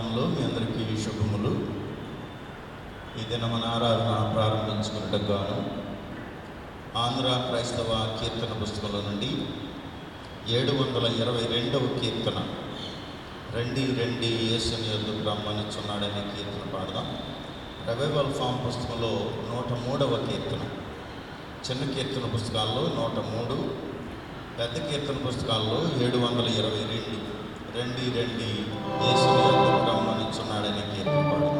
నామంలో మీ అందరికీ శుభములు. ఈ దినం మన ఆరాధన ప్రారంభించుకున్నట్టుకు గాను ఆంధ్ర క్రైస్తవ కీర్తన పుస్తకంలో నుండి 722వ కీర్తన, రండి రండి యేసుని యొద్దకు రమ్మనిచున్నాడనే కీర్తన పాడదాం. రివైవల్ ఫామ్ పుస్తకంలో 103వ కీర్తన, చిన్న కీర్తన పుస్తకాల్లో 103, పెద్ద కీర్తన పుస్తకాల్లో 722, రండి రండి యేసుని యొద్దకు రమ్మనిచున్నాడనే కీర్తన పాడదాం.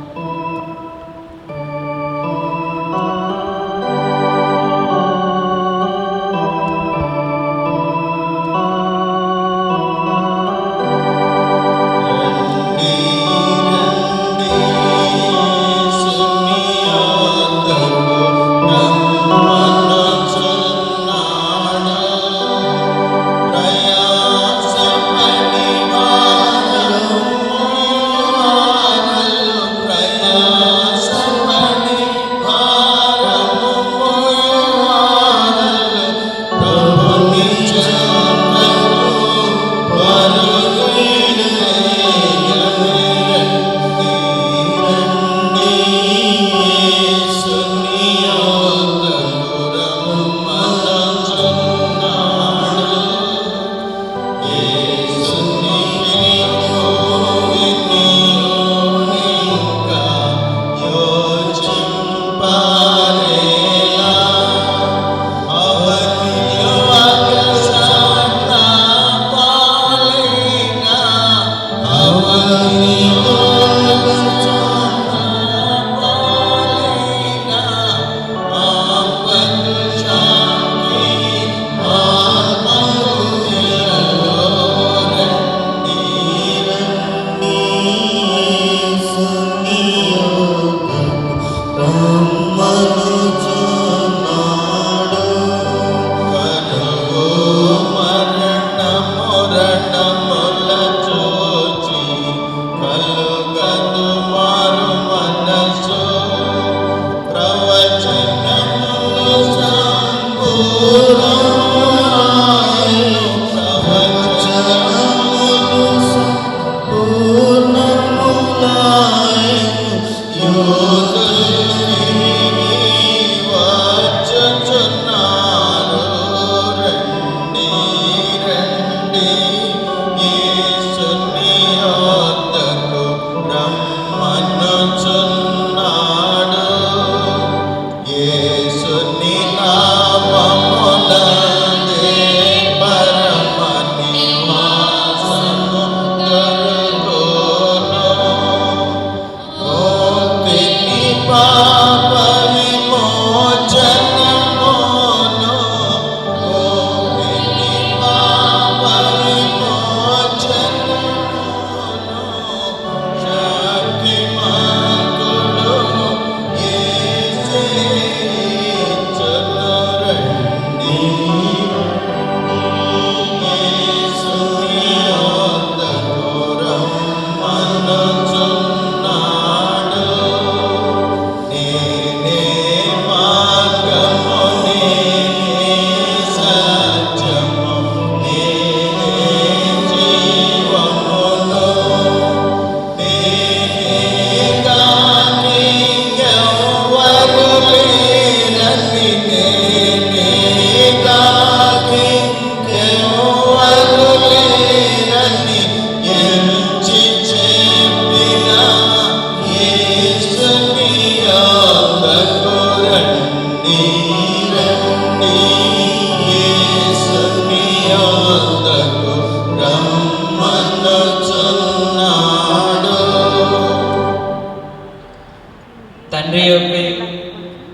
తండ్రి యొక్క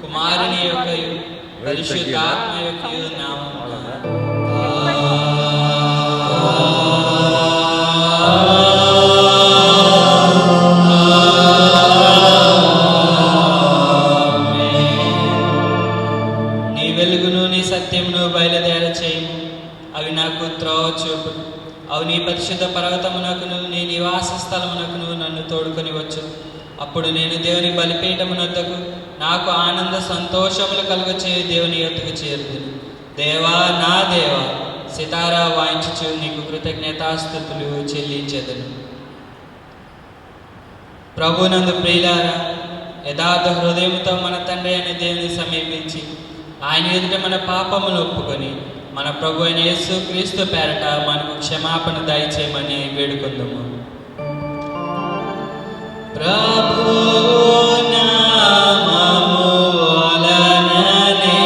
కుమారుని యొక్క పరిశుద్ధాత్మ యొక్క నామమున నీ వెలుగును నీ సత్యమును బయలుదేర చేయము. అవి నాకు త్రోవ చూపు. అవి నీ పరిశుద్ధ పర్వతమునకును నీ నివాస స్థలమునకును నన్ను తోడుకొని వచ్చు. అప్పుడు నేను దేవుని బలిపీఠమునొద్దకు నాకు ఆనంద సంతోషములు కలుగచేయు దేవుని యొద్దకు చేరుదును. దేవా నా దేవా, సితారా వాయించుచు నీకు కృతజ్ఞతాస్తుతులు చెల్లించెదను. ప్రభునందు ప్రియులారా, యథార్థ హృదయంతో మన తండ్రి అయిన దేవుని సమీపించి ఆయన ఎదుట మన పాపములు ఒప్పుకొని మన ప్రభు అయిన యేసు క్రీస్తు పేరట మనకు క్షమాపణ దయచేయమని వేడుకుందాము. ప్రభు నామము వలననే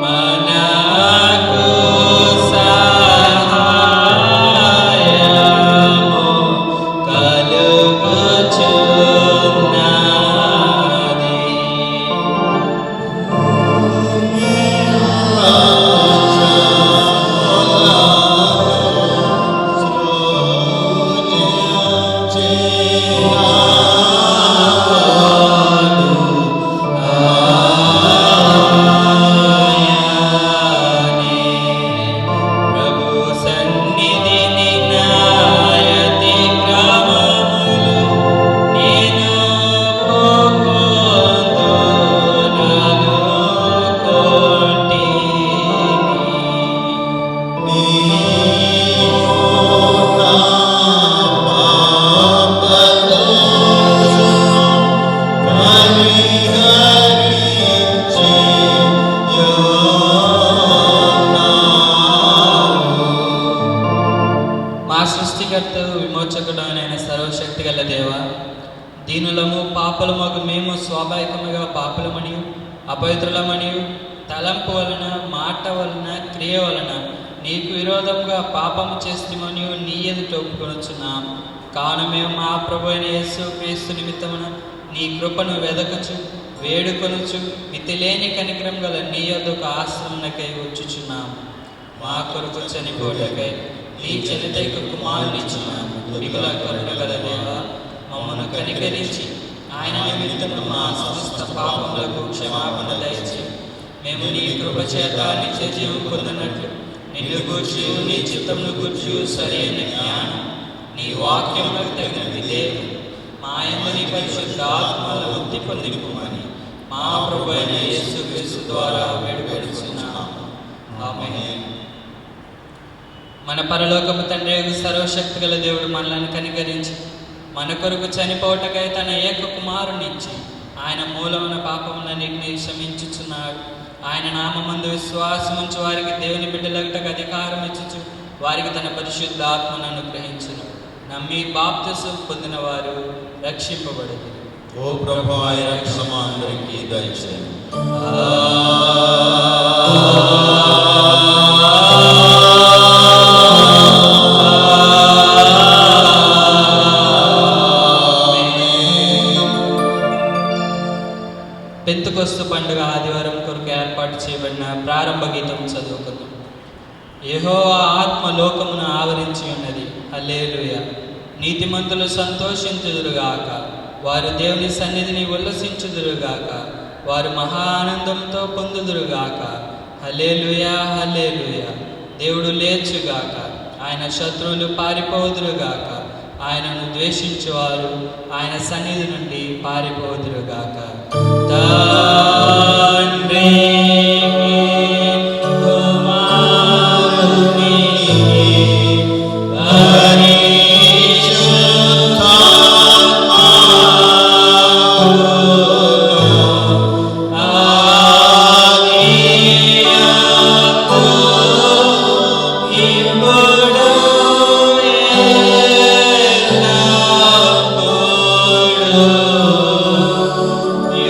మనకు సహాయము కలుగుచున్నది. ప్రభు సన్నిధిని నాయతి క్రమములు నేను మా సృష్టికర్త విమోచకుడైన సర్వశక్తి గల దేవ, దీనులము పాపులమగు మేము స్వాభావికముగా పాపులమనియు అపవిత్రులమనియు తలంపు వలన మాట వలన క్రియ వలన నీకు విరోధముగా పాపము చేస్తామనియు నీ ఎదుట ఒప్పుకొనుచున్నాం. కావున మేము మా ప్రభు అయిన యేసు క్రీస్తు నిమిత్తమున నీ కృపను వెదకచు వేడుకొనుచు మితిలేని కనికరం గల నీ యొద్దకు ఆశ్రమణకై వచ్చుచున్నాం. మా కొరకు చనిపోటకై నీ చరితైక కుమారునిచ్చున్నాము. మిగుల కరుణ గల దేవ, మమ్మను కనికరించి ఆయన నిమిత్తము మా సమస్త పాపములకు క్షమాపణ దయచి మేము నీ కృప చేత నిత్య జీవం పొందినట్లు నిన్ను గూర్చి నీ చిత్తమును గూర్చి సరైన జ్ఞానం నీ వాక్యములకు తగిన విధేయం మా యందు నీ పరిశుద్ధ ఆత్మల వృద్ధి పొందింపుమని మా ప్రభు అయిన యేసు క్రీస్తు ద్వారా వేడుకొనుచున్నాము. ఆమేన్. మన పరలోకపు తండ్రి సర్వశక్తి గల దేవుడు మనలను కనికరించి మన కొరకు చనిపోవటకై తన ఏక కుమారునిచ్చి ఆయన మూలమున పాపములన్నిటినీ క్షమించుచున్నాడు. ఆయన నామమందు విశ్వాసముంచు వారికి దేవుని బిడ్డలగటకు అధికారం ఇచ్చుచు వారికి తన పరిశుద్ధ ఆత్మను అనుగ్రహించును. నమ్మి బాప్తిసం పొందిన వారు రక్షింపబడదు. ఓ ప్రభువా, ఈ రక్షణ మా అందరికీ దయచేయండి. పెంతెకొస్తు పండుగ ఆదివారం కొరకు ఏర్పాటు చేయబడిన ప్రారంభ గీతం చదువుకుందాం. యెహోవా ఆత్మ లోకమును ఆవరించి ఉన్నది. హల్లెలూయా. నీతిమంతులు సంతోషించుదురుగాక, వారు దేవుని సన్నిధిని ఉల్లసించుదురుగాక, వారు మహా ఆనందంతో పొందుదురుగాక. హల్లెలూయా, హల్లెలూయా. దేవుడు లేచుగాక, ఆయన శత్రువులు పారిపోదురుగాక, ఆయనను ద్వేషించువారు ఆయన సన్నిధి నుండి పారిపోదురుగాక. తండ్రి You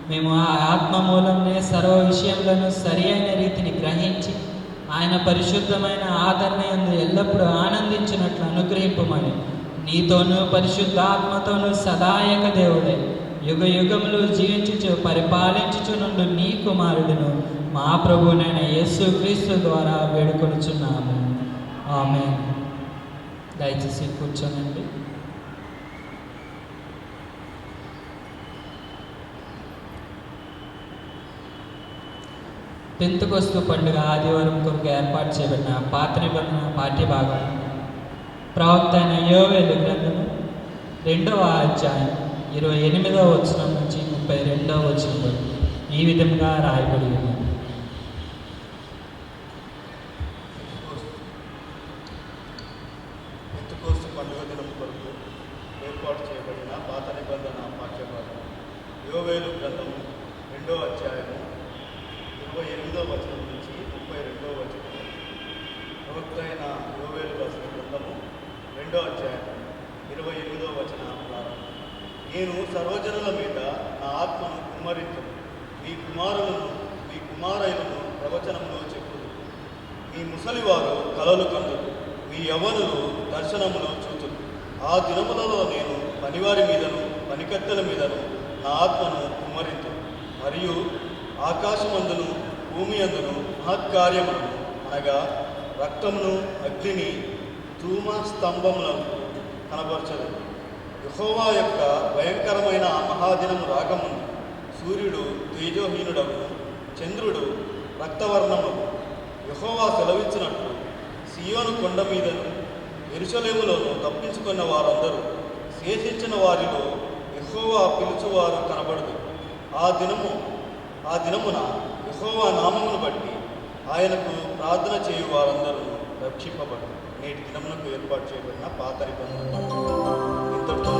మేము ఆ ఆత్మ మూలంనే సర్వ విషయములను సరి అయిన రీతిని గ్రహించి ఆయన పరిశుద్ధమైన ఆదరణ యందు ఎల్లప్పుడూ ఆనందించినట్లు అనుగ్రహింపమని నీతోనూ పరిశుద్ధాత్మతోనూ సదాయక దేవుడే యుగ యుగములు జీవించుచు పరిపాలించుచు నుండి నీ కుమారుడును మా ప్రభువునైన యేసుక్రీస్తు ద్వారా వేడుకొనుచున్నాము. ఆమేన్. దయచేసి కూర్చోనండి. పెంతెకొస్తు పండుగ ఆదివారం కొరకు ఏర్పాటు చేయబడిన పాత నిబంధన పాఠ్యభాగం ప్రవక్త అయిన యోవేలు గ్రంథము 2వ అధ్యాయం 28వ వచనం నుంచి 32వ వచనం వరకు ఈ విధంగా రాయబడి ఉన్నది. పెంతెకొస్తు పండుగ దినం కొరకు ఏర్పాటు చేయబడిన పాత నిబంధన పాఠ్యభాగం యోవేలు గ్రంథము 2వ అధ్యాయము 28వ వచనం నుంచి 32వ వచనం. ప్రవక్త అయిన యోవేలు రాసిన గ్రంథము 2వ అధ్యాయం 28వ వచనం. నేను సర్వజనుల మీద నా ఆత్మను కుమ్మరింతును, మీ కుమారులను మీ కుమారులను ప్రవచనములో చెప్పుదు, మీ ముసలివారు కలలు కందురు, మీ యవ్వనులు దర్శనములు చూతురు. ఆ దినములలో నేను పనివారి మీదను పనికత్తెల మీదను నా ఆత్మను కుమ్మరింతును, మరియు ఆకాశమందును భూమి అందును మహత్కార్యములను అనగా రక్తమును అగ్నిని ధూమ స్తంభములను కనబరచదు. యెహోవా యొక్క భయంకరమైన ఆ మహాదినం రాకముందు సూర్యుడు తేజోహీనుడవు, చంద్రుడు రక్తవర్ణముడు. యెహోవా సెలవిచ్చినట్లు సియోను కొండ మీదను యెరూషలేములోను తప్పించుకున్న వారందరూ శేషించిన వారిలో యెహోవా పిలుచువారు కనబడదు. ఆ దినమున యెహోవా నామమును బట్టి ఆయనకు ప్రార్థన చేయు వారందరూ రక్షింపబడరు. నేటి దినమునకు ఏర్పాటు చేయబడిన పాత నిబంధన ఇంతటితో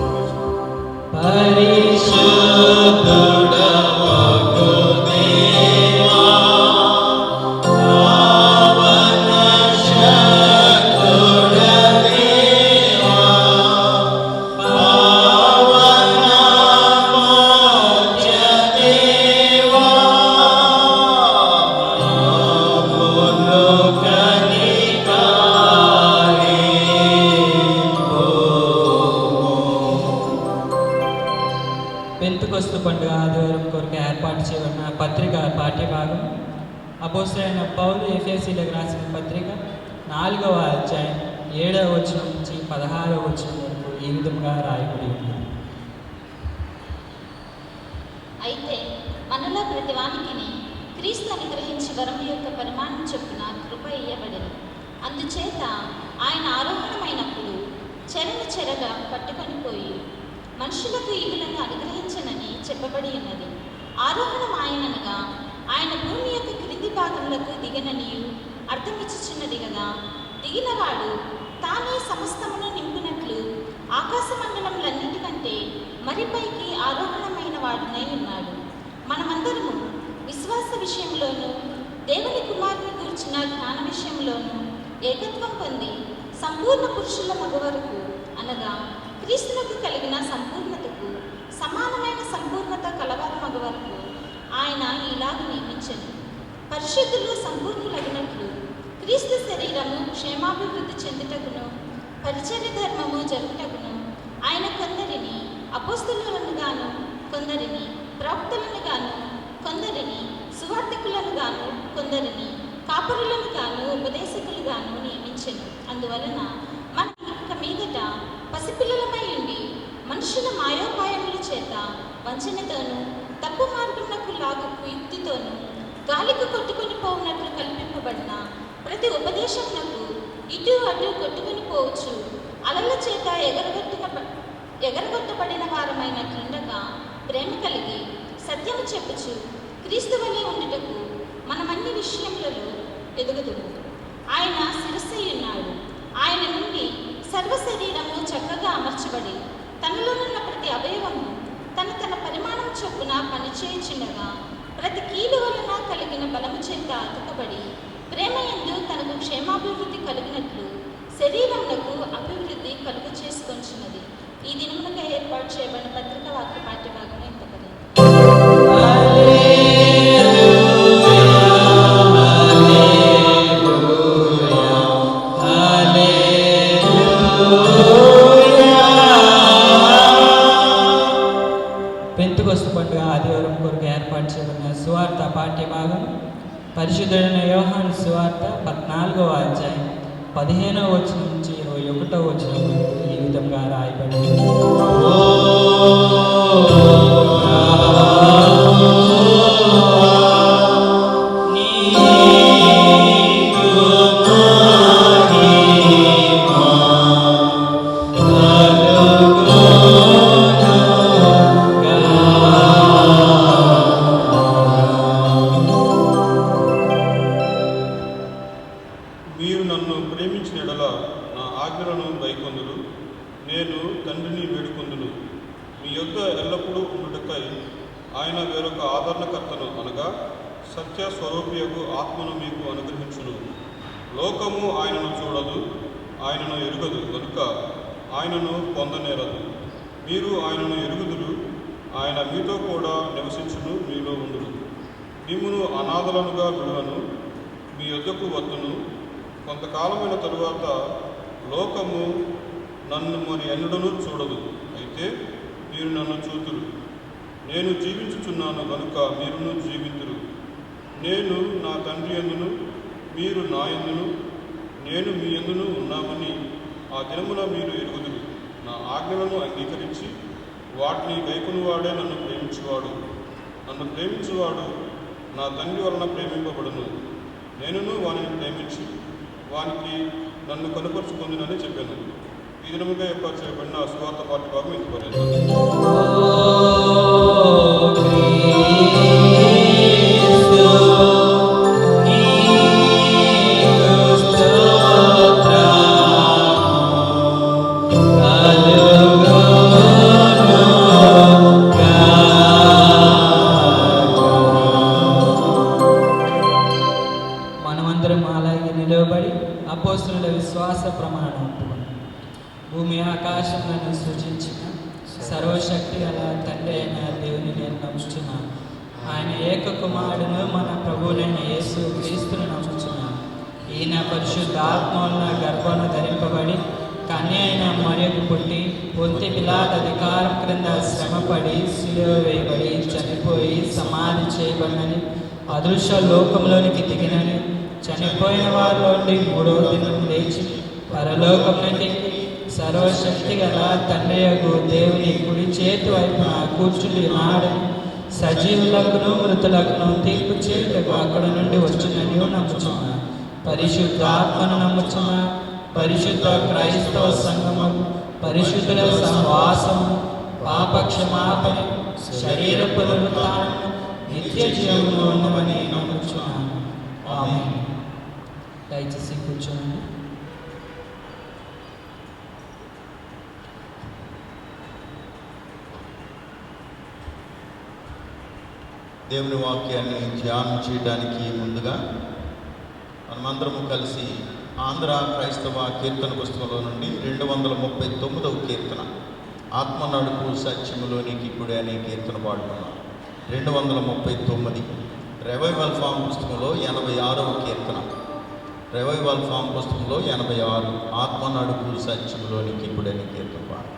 పెంతెకొస్తు పండుగ ఆదివారం కొరకు ఏర్పాటు చేయబడిన పత్రిక పాఠ్యభాగం అపోస్తలుడైన పౌలు ఎఫెసీయులకు రాసిన పత్రిక 4వ అధ్యాయం 7వ వచనం నుంచి 16వ వచనం వరకు ఈ విధంగా రాయబడి ఉంది. అయితే మనలో ప్రతివానికిని క్రీస్తు అనుగ్రహించి వరం యొక్క పరిమాణం చొప్పున కృప ఇయ్యబడెను. అందుచేత ఆయన ఆరోహణమైనప్పుడు చెరగా పట్టుకొని పోయి మనుషులకు ఈవులను అనుగ్రహించనని చెప్పబడి ఉన్నది. ఆరోహణం ఆయననగా ఆయన భూమి యొక్క క్రింది భాగంలోకి దిగననియు అర్థమిచ్చుచున్నది కదా. దిగినవాడు తానే సమస్తమును నింపినట్లు ఆకాశ మండలములన్నిటికంటే మరి పైకి ఆరోహణమైన వాడునై ఉన్నాడు. మనమందరము విశ్వాస విషయంలోనూ దేవుని కుమారుని గూర్చిన జ్ఞాన విషయంలోనూ ఏకత్వం పొంది సంపూర్ణ పురుషుల మగ వరకు అనగా క్రీస్తులకు కలిగిన సంపూర్ణతకు సమానమైన సంపూర్ణత కలవారి మగ వరకు ఆయన ఇలాగ నియమించెను. పరిశుద్ధులు సంపూర్ణులగినట్లు క్రీస్తు శరీరము క్షేమాభివృద్ధి చెందుటకును పరిచర్య ధర్మము జరుగుటకును ఆయన కొందరిని అపోస్తలులను గాను, కొందరిని ప్రవక్తలను గాను, కొందరిని సువార్తికులను గాను, కొందరిని కాపరులను గాను, ఉపదేశకులు గాను నియమించెను. అందువలన మనం ఇక మీదట పసిపిల్లలమై ఉండి మనుషుల మాయోపాయముల చేత వంచనతోనూ తప్పు మార్గమునకు లాగుకు యుక్తితోనూ గాలికి కొట్టుకొని పోవునట్లు కల్పింపబడిన ప్రతి ఉపదేశమునకు ఇటు అటు కొట్టుకొని పోవచ్చు అలల చేత ఎగరగొట్టబడిన వారమైనట్లుండగా ప్రేమ కలిగి సత్యము చెప్పుచు క్రీస్తు వలె ఉండుటకు మనమన్ని విషయములలో ఎదుగుదుము. ఆయన శిరస్సై ఉన్నాడు. ఆయన నుండి సర్వ శరీరము చక్కగా అమర్చబడి తనలోనున్న ప్రతి అవయవము తన పరిమాణం చొప్పున పనిచేయుచుండగా ప్రతి కీలు వలన కలిగిన బలము చేత అతుకబడి ప్రేమ యందు తనకు క్షేమాభివృద్ధి కలిగినట్లు శరీరమునకు అభివృద్ధి కలుగు చేసుకొంచున్నది. ఈ దినమునగా ఏర్పాటు చేయబడిన పత్రిక వాక్య పాఠ్యభాగం ఇంతకరి. పెంతెకొస్తు పండుగ ఆదివారం కొరకు ఏర్పాటు చేయబడిన సువార్త పాఠ్యభాగం పరిశుద్ధుడైన యోహాను సువార్త 14వ అధ్యాయం 15వ వచనం నుంచి 21వ వచనం వరకు ఈ విధంగా రాయబడింది. మీరు నన్ను ప్రేమించిన యెడల నా ఆజ్ఞలను గైకొందురు. నేను తండ్రిని వేడుకొందును. మీ యొద్ద ఎల్లప్పుడూ ఉండుటకై ఆయన వేరొక ఆదరణకర్తను అనగా సత్య స్వరూపియగు ఆత్మను మీకు అనుగ్రహించును. లోకము ఆయనను చూడదు, ఆయనను ఎరుగదు కనుక ఆయనను పొందనేరదు. మీరు ఆయనను ఎరుగుదురు, ఆయన మీతో కూడా నివసించును, మీలో ఉండును. మిమ్మును అనాథలనుగా విడువను, మీ యొద్దకు వద్దును. కొంతకాలమైన తరువాత లోకము నన్ను మరి ఎన్నడూ చూడదు, అయితే మీరు నన్ను చూతురు. నేను జీవించుచున్నాను కనుక మీరును జీవింతురు. నేను నా తండ్రి యందును, మీరు నా యందును, నేను మీ యందును ఉన్నామని ఆ దినమున మీరు ఎరుగుదురు. ఆజ్ఞలను అంగీకరించి వాటిని గైకొనువాడే నన్ను ప్రేమించువాడు. నన్ను ప్రేమించువాడు నా తండ్రి వలన ప్రేమింపబడును. నేనును వానిని ప్రేమించి వానికి నన్ను కనుపరుచుకుందునని చెప్పాను. ఈ దినముగా ఏర్పాటు చేయబడిన సువార్త పాఠ్య భాగం ఇంతవరకు. మనమందరం అలాగే నిలవబడి అపోస్తలుల విశ్వాస ప్రమాణం ఒప్పుకున్నాం. భూమి ఆకాశములను సృజించిన సర్వశక్తి గల తండ్రి అయిన దేవుని నేను నమ్ముచున్నాను. ఆయన ఏక కుమారుడును మన ప్రభువులైన యేసు క్రీస్తును నమ్ముచున్నాను. ఈయన పరిశుద్ధాత్మల గర్భాన ధరింపబడి కన్య అయిన మరియకు పుట్టి పొంతి పిలాతు అధికారం క్రింద శ్రమపడి సిలువ వేయబడి చనిపోయి సమాధి చేయబడినని అదృశ్య లోకంలోనికి దిగినని చనిపోయిన వారిలో నుండి మూడవ దినం లేచి పరలోకంలోకి సర్వశక్తి గల తండ్రియగు దేవుని కుడి చేతి వైపున కూర్చుని నాడని సజీవులకును మృతులకును తీర్పు చేయుటకు అక్కడ నుండి వచ్చినని నమ్ముచున్నా. పరిశుద్ధాత్మను నమ్ముచున్నా. పరిశుద్ధ క్రైస్తవ సంఘము, పరిశుద్ధుల సహవాసము, పాప క్షమాపణ, శరీర పునరుత్థానము, నిత్య జీవము ఉన్నవని నమ్ముచున్నాను. ఆమేన్. దయచేసి కూర్చోండి. దేవుని వాక్యాన్ని ధ్యానం చేయడానికి ముందుగా మనమందరము కలిసి ఆంధ్ర క్రైస్తవ కీర్తన పుస్తకంలో నుండి 239వ కీర్తన ఆత్మ నడుపు సత్యములోనికి ఇప్పుడే అనే కీర్తన పాడుకున్నాం. 239 రివైవల్ ఫామ్ పుస్తకంలో 86వ కీర్తన. రివైవల్ ఫామ్ పుస్తకంలో 86 ఆత్మ నడుపు సత్యములోనికి ఇప్పుడే అనే కీర్తన పాడు.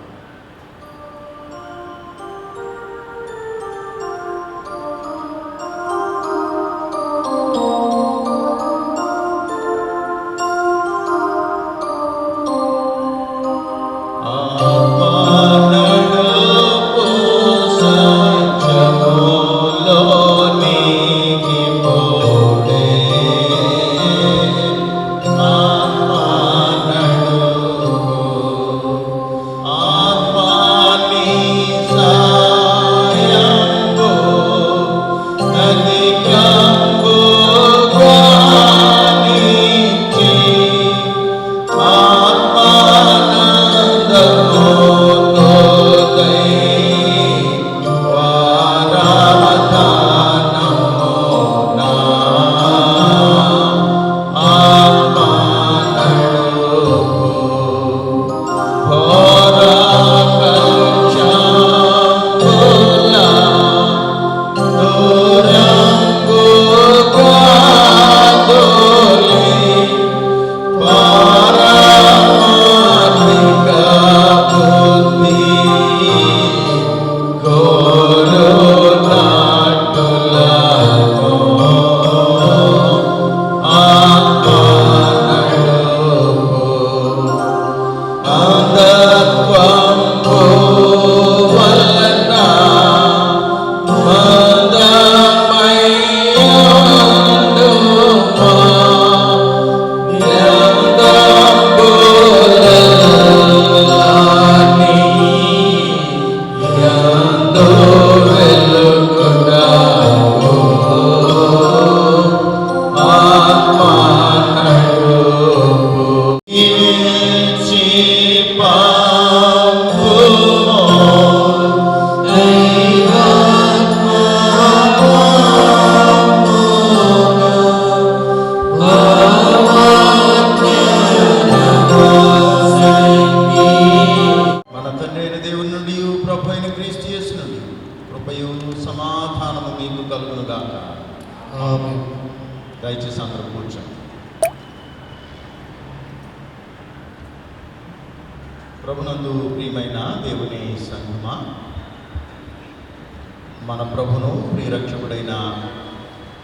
దయచేసి అందరూ కూర్చోండి. ప్రభునందు ప్రియమైన దేవుని సంఘమా, మన ప్రభును ప్రియరక్షకుడైన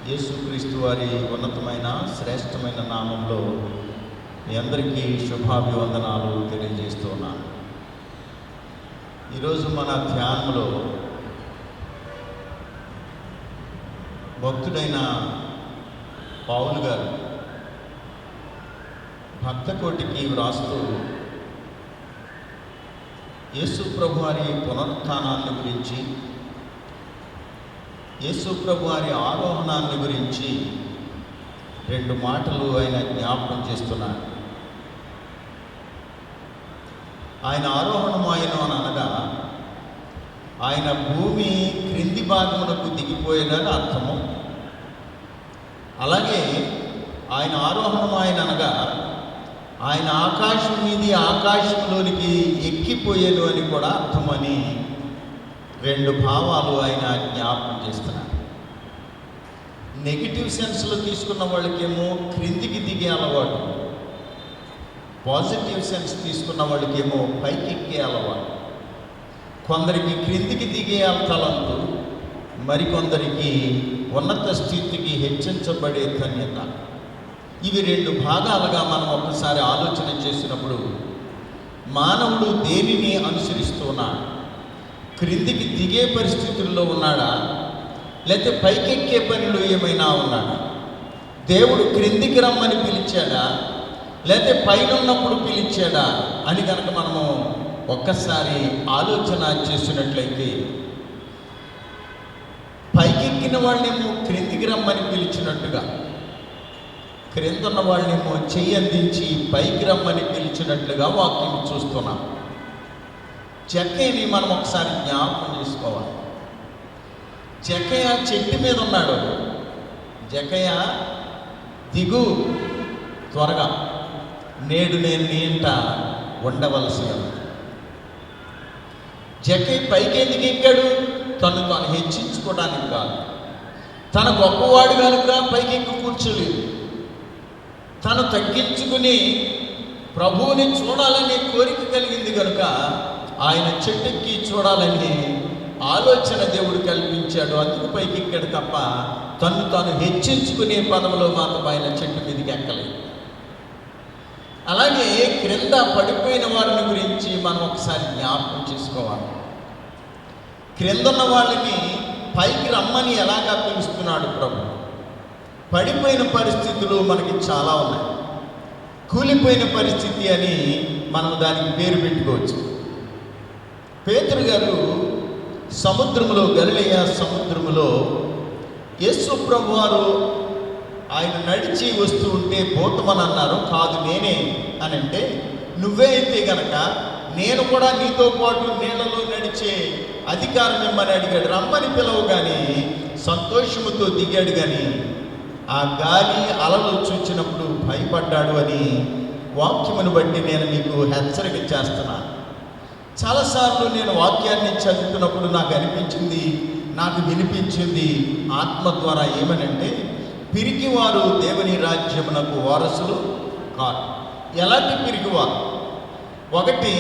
యేసుక్రీస్తు వారి ఉన్నతమైన శ్రేష్టమైన నామంలో మీ అందరికీ శుభాభివందనాలు తెలియజేస్తున్నాను. ఈరోజు మన ధ్యానంలో భక్తుడైన పౌలు గారు భక్త కోటికి వ్రాస్తూ యేసు ప్రభు వారి పునరుత్థానాన్ని గురించి, యేసు ప్రభు వారి ఆరోహణాన్ని గురించి 2 మాటలు ఆయన జ్ఞాపకం చేస్తున్నాడు. ఆయన ఆరోహణము ఆయన అనగా ఆయన భూమి క్రింది భాగమునకు దిగిపోయేదని అర్థము. అలాగే ఆయన ఆరోహణము ఆయన అనగా ఆయన ఆకాశం మీది ఆకాశంలోనికి ఎక్కిపోయేను అని కూడా అర్థమని 2 భావాలు ఆయన జ్ఞాపకం చేస్తున్నారు. నెగిటివ్ సెన్స్లో తీసుకున్న వాళ్ళకేమో క్రిందికి దిగే అలవాటు, పాజిటివ్ సెన్స్ తీసుకున్న వాళ్ళకేమో పైకి ఎక్కే అలవాటు. కొందరికి క్రిందికి దిగే తలంపు, మరికొందరికి ఉన్నత స్థితికి హెచ్చించబడే ధన్యత. ఇవి 2 భాగాలుగా మనం ఒకసారి ఆలోచన చేసినప్పుడు మానవుడు దేనిని అనుసరిస్తున్నాడు? క్రిందికి దిగే పరిస్థితుల్లో ఉన్నాడా, లేకపోతే పైకెక్కే పనిలో ఏమైనా ఉన్నాడా? దేవుడు క్రిందికి రమ్మని పిలిచాడా, లేకపోతే పైన ఉన్నప్పుడు పిలిచాడా అని కనుక మనము ఒక్కసారి ఆలోచన చేసినట్లయితే, పైకెక్కిన వాళ్ళేమో క్రిందికి రమ్మని పిలిచినట్టుగా, క్రిందున్న వాళ్ళేమో చెయ్యి అందించి పైకి రమ్మని పిలిచినట్లుగా వాక్యం చూస్తున్నాం. జక్కయ్యని మనం ఒకసారి జ్ఞాపకం చేసుకోవాలి. జక్కయ్య చెట్టు మీద ఉన్నాడు. జక్కయ్య దిగు త్వరగా, నేడు నేను నీ ఇంట ఉండవలసి ఉంది. జక్కయ్య పైకి ఎందుకు ఎక్కాడు? తాను హెచ్చించుకోవడానికి కాదు. తన గొప్పవాడు కనుక పైకి ఎక్కి కూర్చోలేదు. తను తగ్గించుకుని ప్రభువుని చూడాలనే కోరిక కలిగింది కనుక ఆయన చెట్టెక్కి చూడాలని ఆలోచన దేవుడు కల్పించాడు. అందుకు పైకి ఎక్కాడు తప్ప తాను హెచ్చించుకునే పదవిలో మాత్రం ఆయన చెట్టు మీదకి ఎక్కలేదు. అలాగే క్రింద పడిపోయిన వారిని గురించి మనం ఒకసారి జ్ఞాపకం చేసుకోవాలి. క్రిందున్న వాళ్ళని పైకి రమ్మని ఎలాగా పిలుస్తున్నాడు ప్రభు? పడిపోయిన పరిస్థితులు మనకి చాలా ఉన్నాయి. కూలిపోయిన పరిస్థితి అని మనం దానికి పేరు పెట్టుకోవచ్చు. పేతురు గారు సముద్రములో, గలిలయ సముద్రములో యేసు ప్రభు వారు ఆయన నడిచి వస్తూ ఉంటే పోతమని అన్నారు. కాదు నేనే అని అంటే, నువ్వే అయితే గనక నేను కూడా నీతో పాటు నీళ్ళలో నడిచే అధికారం ఇమ్మని అడిగాడు. రమ్మని పిలవు కానీ సంతోషముతో దిగాడు. కానీ ఆ గాలి అలలు చూచినప్పుడు భయపడ్డాడు అని వాక్యమును బట్టి నేను మీకు హెచ్చరిక చేస్తున్నాను. చాలాసార్లు నేను వాక్యాన్ని చదువుతున్నప్పుడు నాకు అనిపించింది, నాకు వినిపించింది ఆత్మ ద్వారా ఏమనంటే, పిరికివారు దేవుని రాజ్యమునకు వారసులు కాదు. ఎలాంటి పిరికివారు? ఒకటి,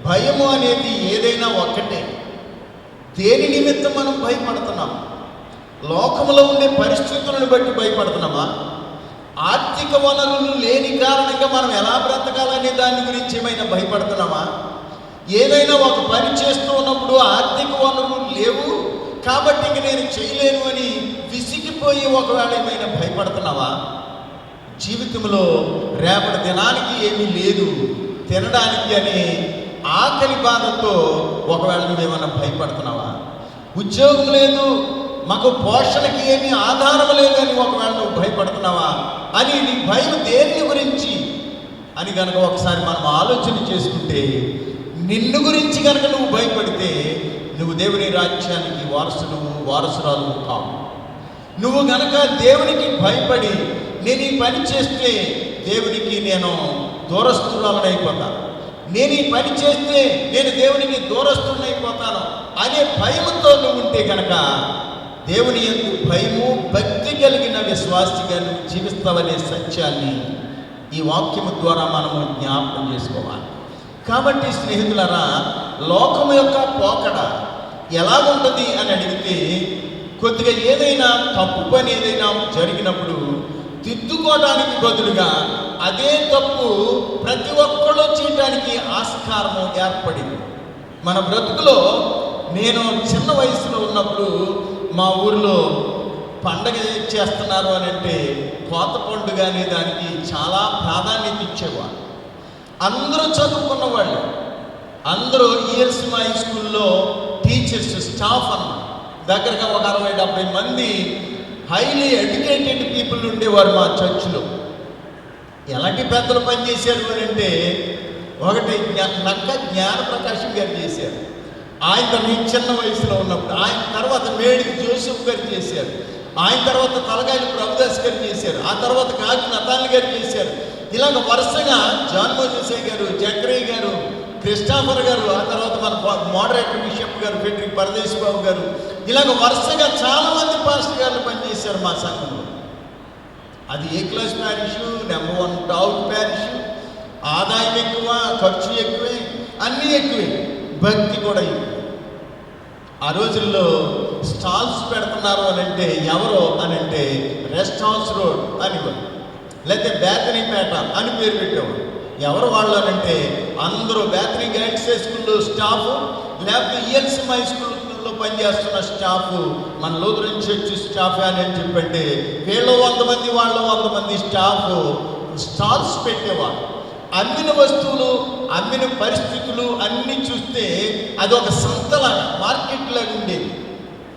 భయము అనేది ఏదైనా ఒక్కటే. దేని నిమిత్తం మనం భయపడుతున్నాం? లోకంలో ఉండే పరిస్థితులను బట్టి భయపడుతున్నామా? ఆర్థిక వనరులు లేని కారణంగా మనం ఎలా బ్రతకాలనే దాని గురించి ఏమైనా భయపడుతున్నామా? ఏదైనా ఒక పని చేస్తూ ఉన్నప్పుడు ఆర్థిక వనరులు లేవు కాబట్టి ఇంక నేను చేయలేను అని విసిగిపోయి ఒకవేళ ఏమైనా భయపడుతున్నావా? జీవితంలో రేపటి దినానికి ఏమీ లేదు తినడానికి అని ఆకలి బాధతో ఒకవేళ నువ్వేమన్నా భయపడుతున్నావా? ఉద్యోగం లేదు, మాకు పోషణకి ఏమీ ఆధారం లేదని ఒకవేళ నువ్వు భయపడుతున్నావా అని నీ భయం దేని గురించి అని కనుక ఒకసారి మనం ఆలోచన చేసుకుంటే, నిన్ను గురించి కనుక నువ్వు భయపడితే నువ్వు దేవుని రాజ్యానికి వారసురాలు కావు. నువ్వు గనక దేవునికి భయపడి నేను ఈ పని చేస్తే దేవునికి నేను దూరస్తురాలనైపోతాను, నేను ఈ పని చేస్తే నేను దేవునికి దూరస్తున్నైపోతాను అనే భయముతో నువ్వు ఉంటే కనుక దేవుని యందు భయము భక్తి కలిగిన విశ్వాసిగా నువ్వు జీవిస్తావనే సత్యాన్ని ఈ వాక్యము ద్వారా మనము జ్ఞాపకం చేసుకోవాలి. కాబట్టి స్నేహితులారా, లోకము యొక్క పోకడ ఎలా ఉంటుంది అని అడిగితే, కొద్దిగా ఏదైనా తప్పు పని ఏదైనా జరిగినప్పుడు దిద్దుకోవడానికి బదులుగా అదే తప్పు ప్రతి ఒక్కళ్ళు చేయడానికి ఆస్కారము ఏర్పడింది. మన బ్రతుకులో నేను చిన్న వయసులో ఉన్నప్పుడు మా ఊరిలో పండగ చేస్తున్నారు అని అంటే కోత పండుగ అనే దానికి చాలా ప్రాధాన్యత ఇచ్చేవారు. అందరూ చదువుకున్న వాళ్ళు, అందరూ ఈఎల్సి హై స్కూల్లో టీచర్స్, స్టాఫ్ అన్నమాట. దగ్గరగా ఒక 60-70 మంది హైలీ ఎడ్యుకేటెడ్ పీపుల్ ఉండేవారు మా చర్చిలో. ఎలాంటి పెద్దలు పనిచేశారు అని అంటే, ఒకటి నక్క జ్ఞానప్రకాశం గారు చేశారు. ఆయన చిన్న వయసులో ఉన్నప్పుడు. ఆయన తర్వాత మేడికి జోసెఫ్ గారు చేశారు. ఆయన తర్వాత తలగాయలు ప్రభుదాస్ గారు చేశారు. ఆ తర్వాత కాకి నతాలి గారు చేశారు. ఇలాగ వరుసగా జాన్ మోజెసే గారు, జక్రయ్య గారు, క్రిస్టాఫర్ గారు, ఆ తర్వాత మన మోడరేటర్ బిషప్ గారు, ఫెడ్రిక్ పరదేశ్ బాబు గారు, ఇలాగ వరుసగా చాలామంది పాస్టర్ గారు పనిచేశారు మా సంఘంలో. అది A class parish, number 1 town parish. ఆదాయం ఎక్కువ, ఖర్చు ఎక్కువే, అన్నీ ఎక్కువే, భక్తి కూడా ఎక్కువ. ఆ రోజుల్లో స్టాల్స్ పెడుతున్నారు అని అంటే ఎవరో అని అంటే రెస్ట్ హౌస్ రోడ్ అనేవారు, లేకపోతే బేతనీపేట అని పేరు పెట్టేవారు. ఎవరు వాళ్ళు అని అంటే అందరూ బేతనీ గైడ్స్ హై స్కూల్లో స్టాఫ్, లేకపోతే ఈఎల్సి హై స్కూల్లో పనిచేస్తున్న స్టాఫ్, మన లూథరన్ చర్చ్ స్టాఫ్ అని చెప్పంటే వీళ్ళు 100 మంది, వాళ్ళు 100 మంది స్టాఫ్ స్టాల్స్ పెట్టేవారు. అమ్మిన వస్తువులు, అమ్మిన పరిస్థితులు అన్నీ చూస్తే అదొక సంతలాగా, మార్కెట్ లాగా ఉండేది.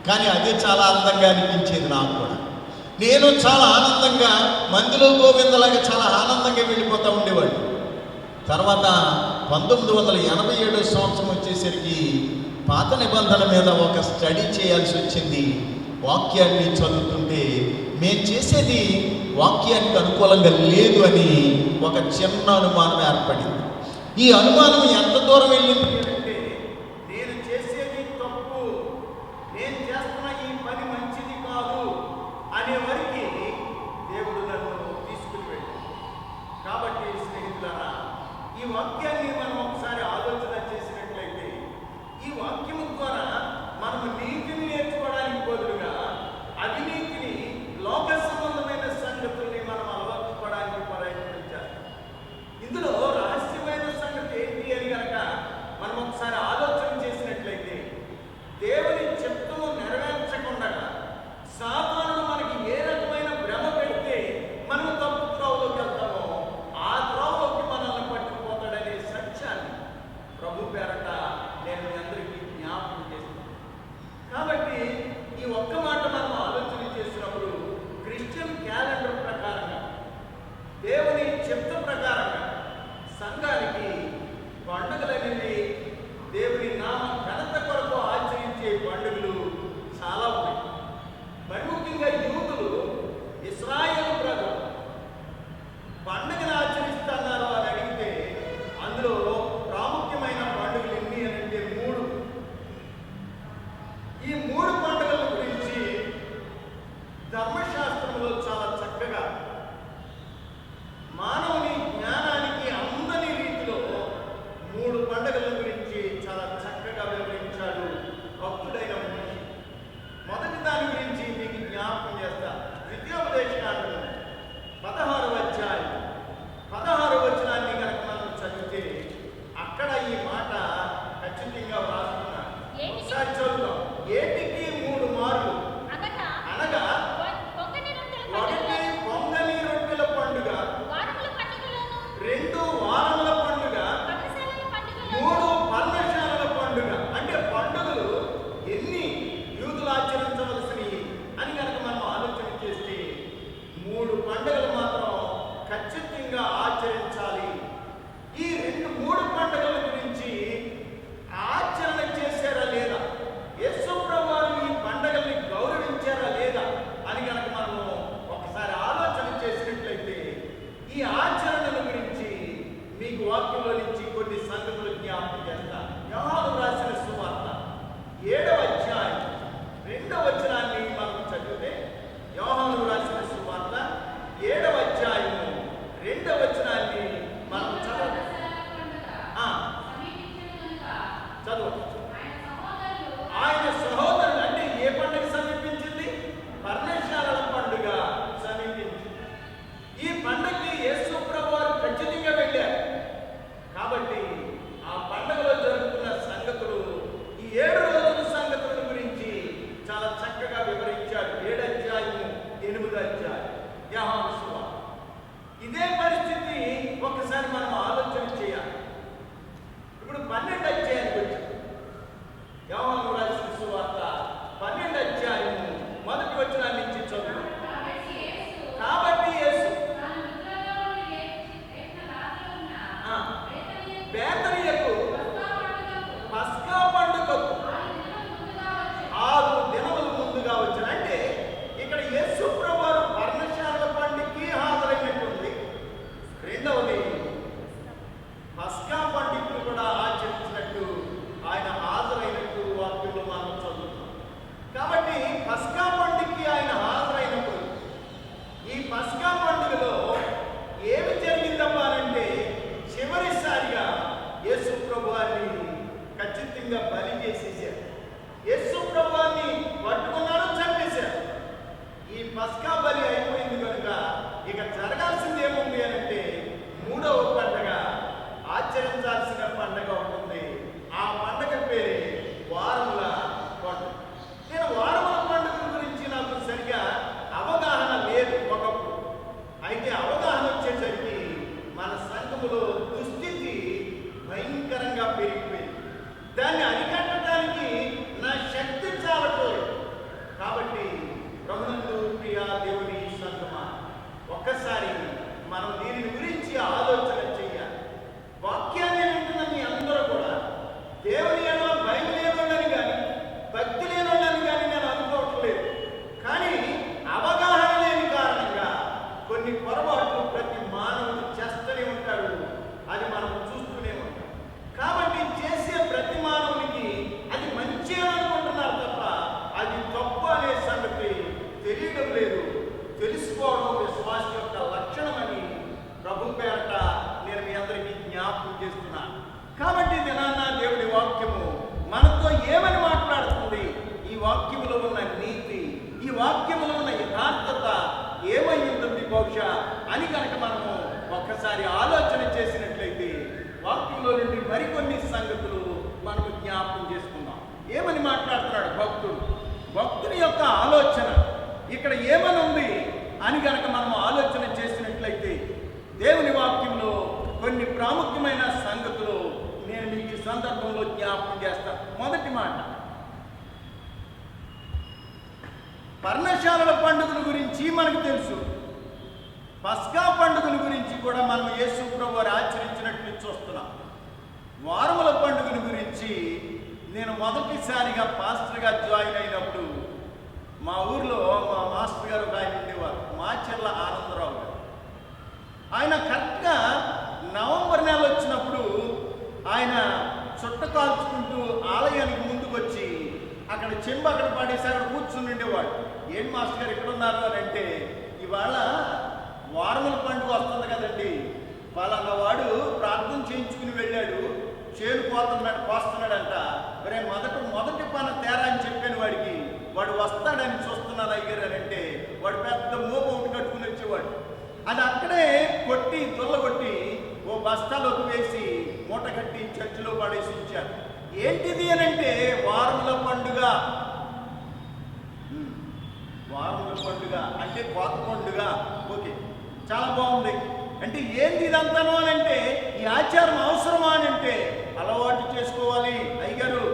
కానీ అదే చాలా అందంగా అనిపించేది నాకు కూడా. నేను చాలా ఆనందంగా మందిలో గోవిందలాగా చాలా ఆనందంగా వెళ్ళిపోతూ ఉండేవాడు. తర్వాత 1987 సంవత్సరం వచ్చేసరికి పాత నిబంధన మీద ఒక స్టడీ చేయాల్సి వచ్చింది. వాక్యాన్ని చదువుతుంటే మేము చేసేది వాక్యానికి అనుకూలంగా లేదు అని ఒక చిన్న అనుమానం ఏర్పడింది. ఈ అనుమానం ఎంత దూరం వెళ్ళింది అంటే, నేను చేసేది తప్పు, నేను చేస్తున్న ఈ పని మంచిది కాదు అనే వరకు దేవుడు నన్ను తీసుకుని వెళ్ళాడు. కాబట్టి స్నేహితులారా, ఈ వాక్యాన్ని మనం ఒకసారి ఆలోచన చేసినట్లయితే, ఈ వాక్యము ద్వారా మనం నీతిని నేర్చుకోవడానికి బదులుగా అవినీతిని, లోక సంబంధమైన సంగతుల్ని మనం అలవర్చుకోవడానికి ప్రయత్నం చేస్తాం. ఇందులో రహస్యమైన సంగతి ఏంటి అని కనుక మనం ఒకసారి ఆలోచన చేసినట్లయితే, దేవుని చిత్తము నెరవేర్చకుండా సాతానుడు మనకి ఏ రకమైన భ్రమ పెడితే మనం తప్పు త్రోవలోకి వెళ్తామో ఆ త్రోవలోకి మనల్ని పట్టుకుపోతాడనే సత్యాన్ని ప్రభు పేరట నేను మీ అందరికీ జ్ఞాపకం చేస్తున్నాను. కాబట్టి ఈ ఒక్క మాట మనం ఆలోచన చేసినప్పుడు క్రిస్టియన్ క్యాలెండర్ ప్రకారంగా, దేవుని చిత్త ప్రకారంగా సంఘానికి పండుగలనేవి, దేవుని నామ ఘనత కొరకు ఆచరించే పండుగలు చాలా ఉన్నాయి. మరి ముఖ్యంగా యూదులు, ఇశ్రాయేలు ప్రజలు పండుగను ఆచరిస్తున్నారు అని అడిగితే అందులో ప్రాముఖ్యమైన పండుగలు ఎన్ని అని అంటే 3. ఈ 3 పండుగల గురించి ధర్మశాస్త్రంలో చాలా చక్కగా మానవుని జ్ఞానానికి అందని రీతిలో 3 పండుగల గురించి చాలా చక్కగా వివరించాడు భక్తుడైన మనిషి. మొదటి దాని గురించి మీకు జ్ఞాపకం చేస్తా. ద్వితీయోపదేశకాండం 16వ అధ్యాయం 16వ వచనాన్ని కనుక మనం చదివితే అక్కడ ఈ మాట ఖచ్చితంగా వ్రాస్తున్నారు. ఒకసారి చదువుదాం. ఏటికి 3 మార్లు అనగా పొంగని రొట్టెల పండుగ, 2 వారముల పండుగ, 3 పర్ణశాలల పండుగ. అంటే పండుగలు ఎన్ని యూదులు ఆచరించవలసినవి అని కనుక మనం ఆలోచన చేస్తే 3 పండుగలు మాత్రం ఖచ్చితంగా ఆచరించాలి. ఈ 3 పండుగల గురించి ఆచరణ చేశారా లేదా, యేసు ప్రభువారు ఈ పండుగల్ని గౌరవించారా లేదా అని కనుక మనం ఒకసారి ఆలోచన చేసినట్లయితే ఈ ఆచరణల గురించి మీకు వాక్యంలో నుంచి కొన్ని సంగతులు జ్ఞాపకం చేస్తాను. యోహాను రాసిన సువార్త 7వ అధ్యాయం 2వ వచనాన్ని మనం చదివితే, యోహాను రాసిన సువార్త 7వ అధ్యాయము 2వ వచనాన్ని మనం చదవాలి. చదువు. ఆయన సహోదరులు అంటే ఏ పండుగ సమీపించింది? పర్ణశాలల పండుగ సమీపించింది. ఈ పండుగకి యేసు ప్రభువారు ఖచ్చితంగా వెళ్ళారు. కాబట్టి ఆ పండుగలో జరుగుతున్న సంగతులు ఖచ్చితంగా బలి చేసేసారు. యేసు ప్రభువాన్ని పట్టుకున్నాడు, చంపేశారు. ఈ పస్కా బలి అయిపోయింది కనుక ఇక జరగాల్సింది ఏముంది అని అంటే మూడవ పండగ, ఆచరించాల్సిన పండగ ఉంటుంది. ఆ పండగ పేరే వారముల పండుగ. నేను వారముల పండుగ గురించి నాకు సరిగా అవగాహన లేదు ఒకప్పుడు. అయితే అవగాహన వచ్చేసరికి మన సంఘములో దుస్థితి భయంకరంగా పెరిగిపోయింది. దాన్ని అరికట్టడానికి నా శక్తి చాలట్లేదు. కాబట్టి ప్రభునందు ప్రియా దేవుని సంఘమా, ఒక్కసారి మనం దీని గురించి ఆలోచన చేయాలి. వాక్యాన్ని వింటున్న మీ అందరూ కూడా దేవుని ఎడల భయం లేనోళ్ళని కానీ భక్తి లేనోళ్ళని కానీ నేను అనుకోవట్లేదు. కానీ అవగాహన లేని కారణంగా కొన్ని పొరపాట్లు ప్రతి మానవుడు చేస్తూనే ఉంటాడు. అది మనం చూస్తూనే ఉంటాం. కాబట్టి చేసే ప్రతి మానవునికి అది మంచి అనుకుంటున్నారు తప్ప అది తప్పు అనే సంగతి తెలియడం లేదు. తెలుసుకోవడం విశ్వాస యొక్క లక్షణమని ప్రభు పేరట నేను మీ అందరికీ జ్ఞాపకం చేస్తున్నాను. కాబట్టి దినాన్న దేవుడి వాక్యము మనతో ఏమని మాట్లాడుతుంది, ఈ వాక్యములో ఉన్న నీతి, ఈ వాక్యములో ఉన్న యథార్థత ఏమై ఉంటుంది బహుశా అని కనుక మనము ఒక్కసారి ఆలోచన చేసినట్లయితే వాక్యంలో నుండి మరికొన్ని సంగతులు మనము జ్ఞాపకం చేసుకుందాం. ఏమని మాట్లాడుతున్నాడు భక్తుని యొక్క ఆలోచన ఇక్కడ ఏమని ఉంది అని కనుక మనం ఆలోచన చేసినట్లయితే దేవుని వాక్యంలో కొన్ని ప్రాముఖ్యమైన సంగతులు నేను మీకు ఈ సందర్భంలో జ్ఞాపకం చేస్తాను. మొదటి మాట, పర్ణశాలల పండుగల గురించి మనకు తెలుసు. పస్కా పండుగల గురించి కూడా మనం యేసు ప్రభు వారు ఆచరించినట్లు చూస్తున్నాం. వారముల పండుగల గురించి నేను మొదటిసారిగా పాస్టర్గా జాయిన్ అయినప్పుడు మా ఊర్లో మా మాస్టర్ గారు ఆయన ఉండేవారు, మాచెర్ల ఆనందరావు గారు. ఆయన కరెక్ట్గా నవంబర్ నెల వచ్చినప్పుడు ఆయన చుట్ట కాల్చుకుంటూ ఆలయానికి ముందుకు వచ్చి అక్కడ చెంబు అక్కడ పడేసి అక్కడ కూర్చుని ఉండేవాడు. ఏం మాస్టర్ గారు ఇక్కడ ఉన్నారు అని అంటే, ఇవాళ వారముల పండుగ వస్తుంది కదండి, వాళ్ళ వాడు ప్రార్థన చేయించుకుని వెళ్ళాడు, చేను కోస్తున్నాడంట. మరే మొదటి పని తేరా అని చెప్పాను వాడికి. వాడు వస్తాడని చూస్తున్నాను అయ్యారు అని అంటే వాడు పెద్ద మోప ఒకటి కట్టుకుని వచ్చేవాడు. అది అక్కడే కొట్టి దుల్లగొట్టి ఓ బస్తాలోకి వేసి మూట కట్టి చర్చిలో పడేసి ఇచ్చారు. ఏంటిది అని అంటే వారముల పండుగ. వారముల పండుగ అంటే కోత పండుగ. ఓకే, చాలా బాగుంది. అంటే ఏంది ఇదంతాను అని అంటే ఈ ఆచారం అవసరమా అని అంటే అలవాటు చేసుకోవాలి అయ్యగారు.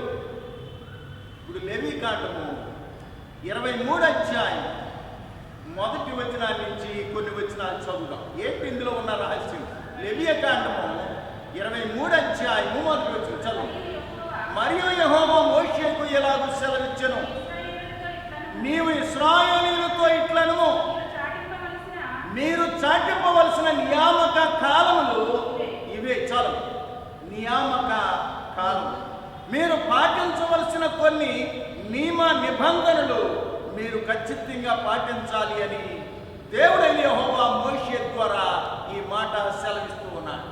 ఇప్పుడు లేవీకాండము 23 అధ్యాయం మొదటి వచనాల నుంచి కొన్ని వచనాలు చదువుదాం. ఏంటి ఇందులో ఉన్న రహస్యం? లేవీకాండము 23 అధ్యాయము మొదటి వచనం చదువు. మరియు యెహోవా మోషేకు ఎలాగూ సెలవిచ్చెను, నీవు ఇశ్రాయేలీయులతో ఇట్లను, మీరు చాటింపవలసిన నియామక కాలములు ఇవే. చాలు, నియామక కాలం. మీరు పాటించవలసిన కొన్ని నియమ నిబంధనలు మీరు ఖచ్చితంగా పాటించాలి అని దేవుడైన యెహోవా మోషే ద్వారా ఈ మాట సెలవిస్తూ ఉన్నాడు.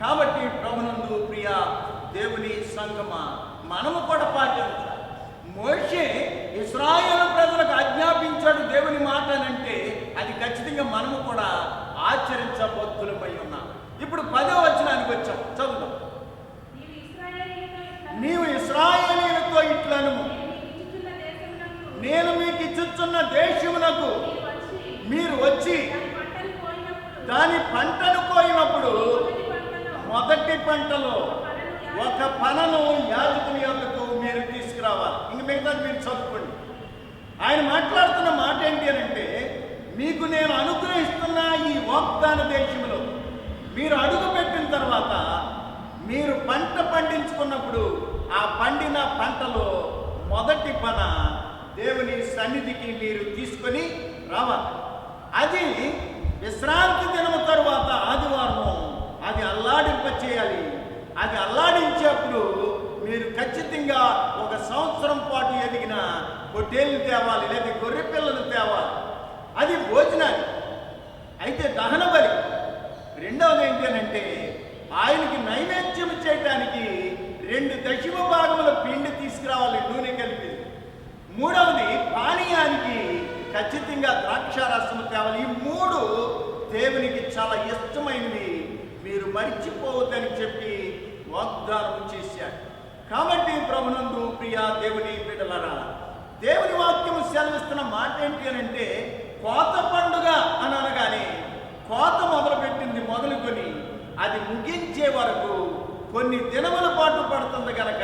కాబట్టి ప్రభునందు ప్రియ దేవుని సంగమా, మనము కూడా పాటించాలి. మోషే ఇశ్రాయేలు ప్రజలకు ఆజ్ఞాపించాడు దేవుని మాట అంటే అది ఖచ్చితంగా మనము కూడా ఆచరించబద్ధులమై ఉన్నాం. ఇప్పుడు 10వ వచనానికి వచ్చాం, చదువుదాం. నీవు ఇశ్రాయేలీయులతో ఇట్లను, నేను మీకు ఇచ్చుచున్న దేశమునకు మీరు వచ్చి దాని పంటను కోయినప్పుడు మొదటి పంటలో ఒక పనను యాజకుని యొద్దకు మీరు తీసుకురావాలి. ఇంక మిగతాది మీరు చదువుకోండి. ఆయన మాట్లాడుతున్న మాట ఏంటి అని అంటే, మీకు నేను అనుగ్రహిస్తున్న ఈ వాగ్దాన దేశంలో మీరు అడుగు పెట్టిన తర్వాత మీరు పంట పండించుకున్నప్పుడు ఆ పండిన పంటలో మొదటి పన దేవుని సన్నిధికి మీరు తీసుకొని రావాలి. అది విశ్రాంతి దినము తరువాత ఆదివారం అది అల్లాడింప చేయాలి. అది అల్లాడించేప్పుడు మీరు ఖచ్చితంగా ఒక సంవత్సరం పాటు ఎదిగిన పొట్టేళ్ళు తేవాలి, లేదా గొర్రె పిల్లలు తేవాలి. అది భోజనాలు. అయితే దహన బలి. రెండవది ఏంటంటే ఆయనకి నైవేద్యం చేయడానికి 2 దశమ భాగముల మర్చిపోవద్దని చెప్పి వాగ్దానం చేశాడు. కాబట్టి ప్రభునందు ప్రియ దేవుని బిడ్డలారా, దేవుని వాక్యము సెలవిస్తున్న మాట ఏంటి అని అంటే, కోత పండుగ అని అనగానే కోత మొదలుపెట్టింది మొదలుకొని అది ముగించే వరకు కొన్ని దినముల పాటు పడుతుంది కనుక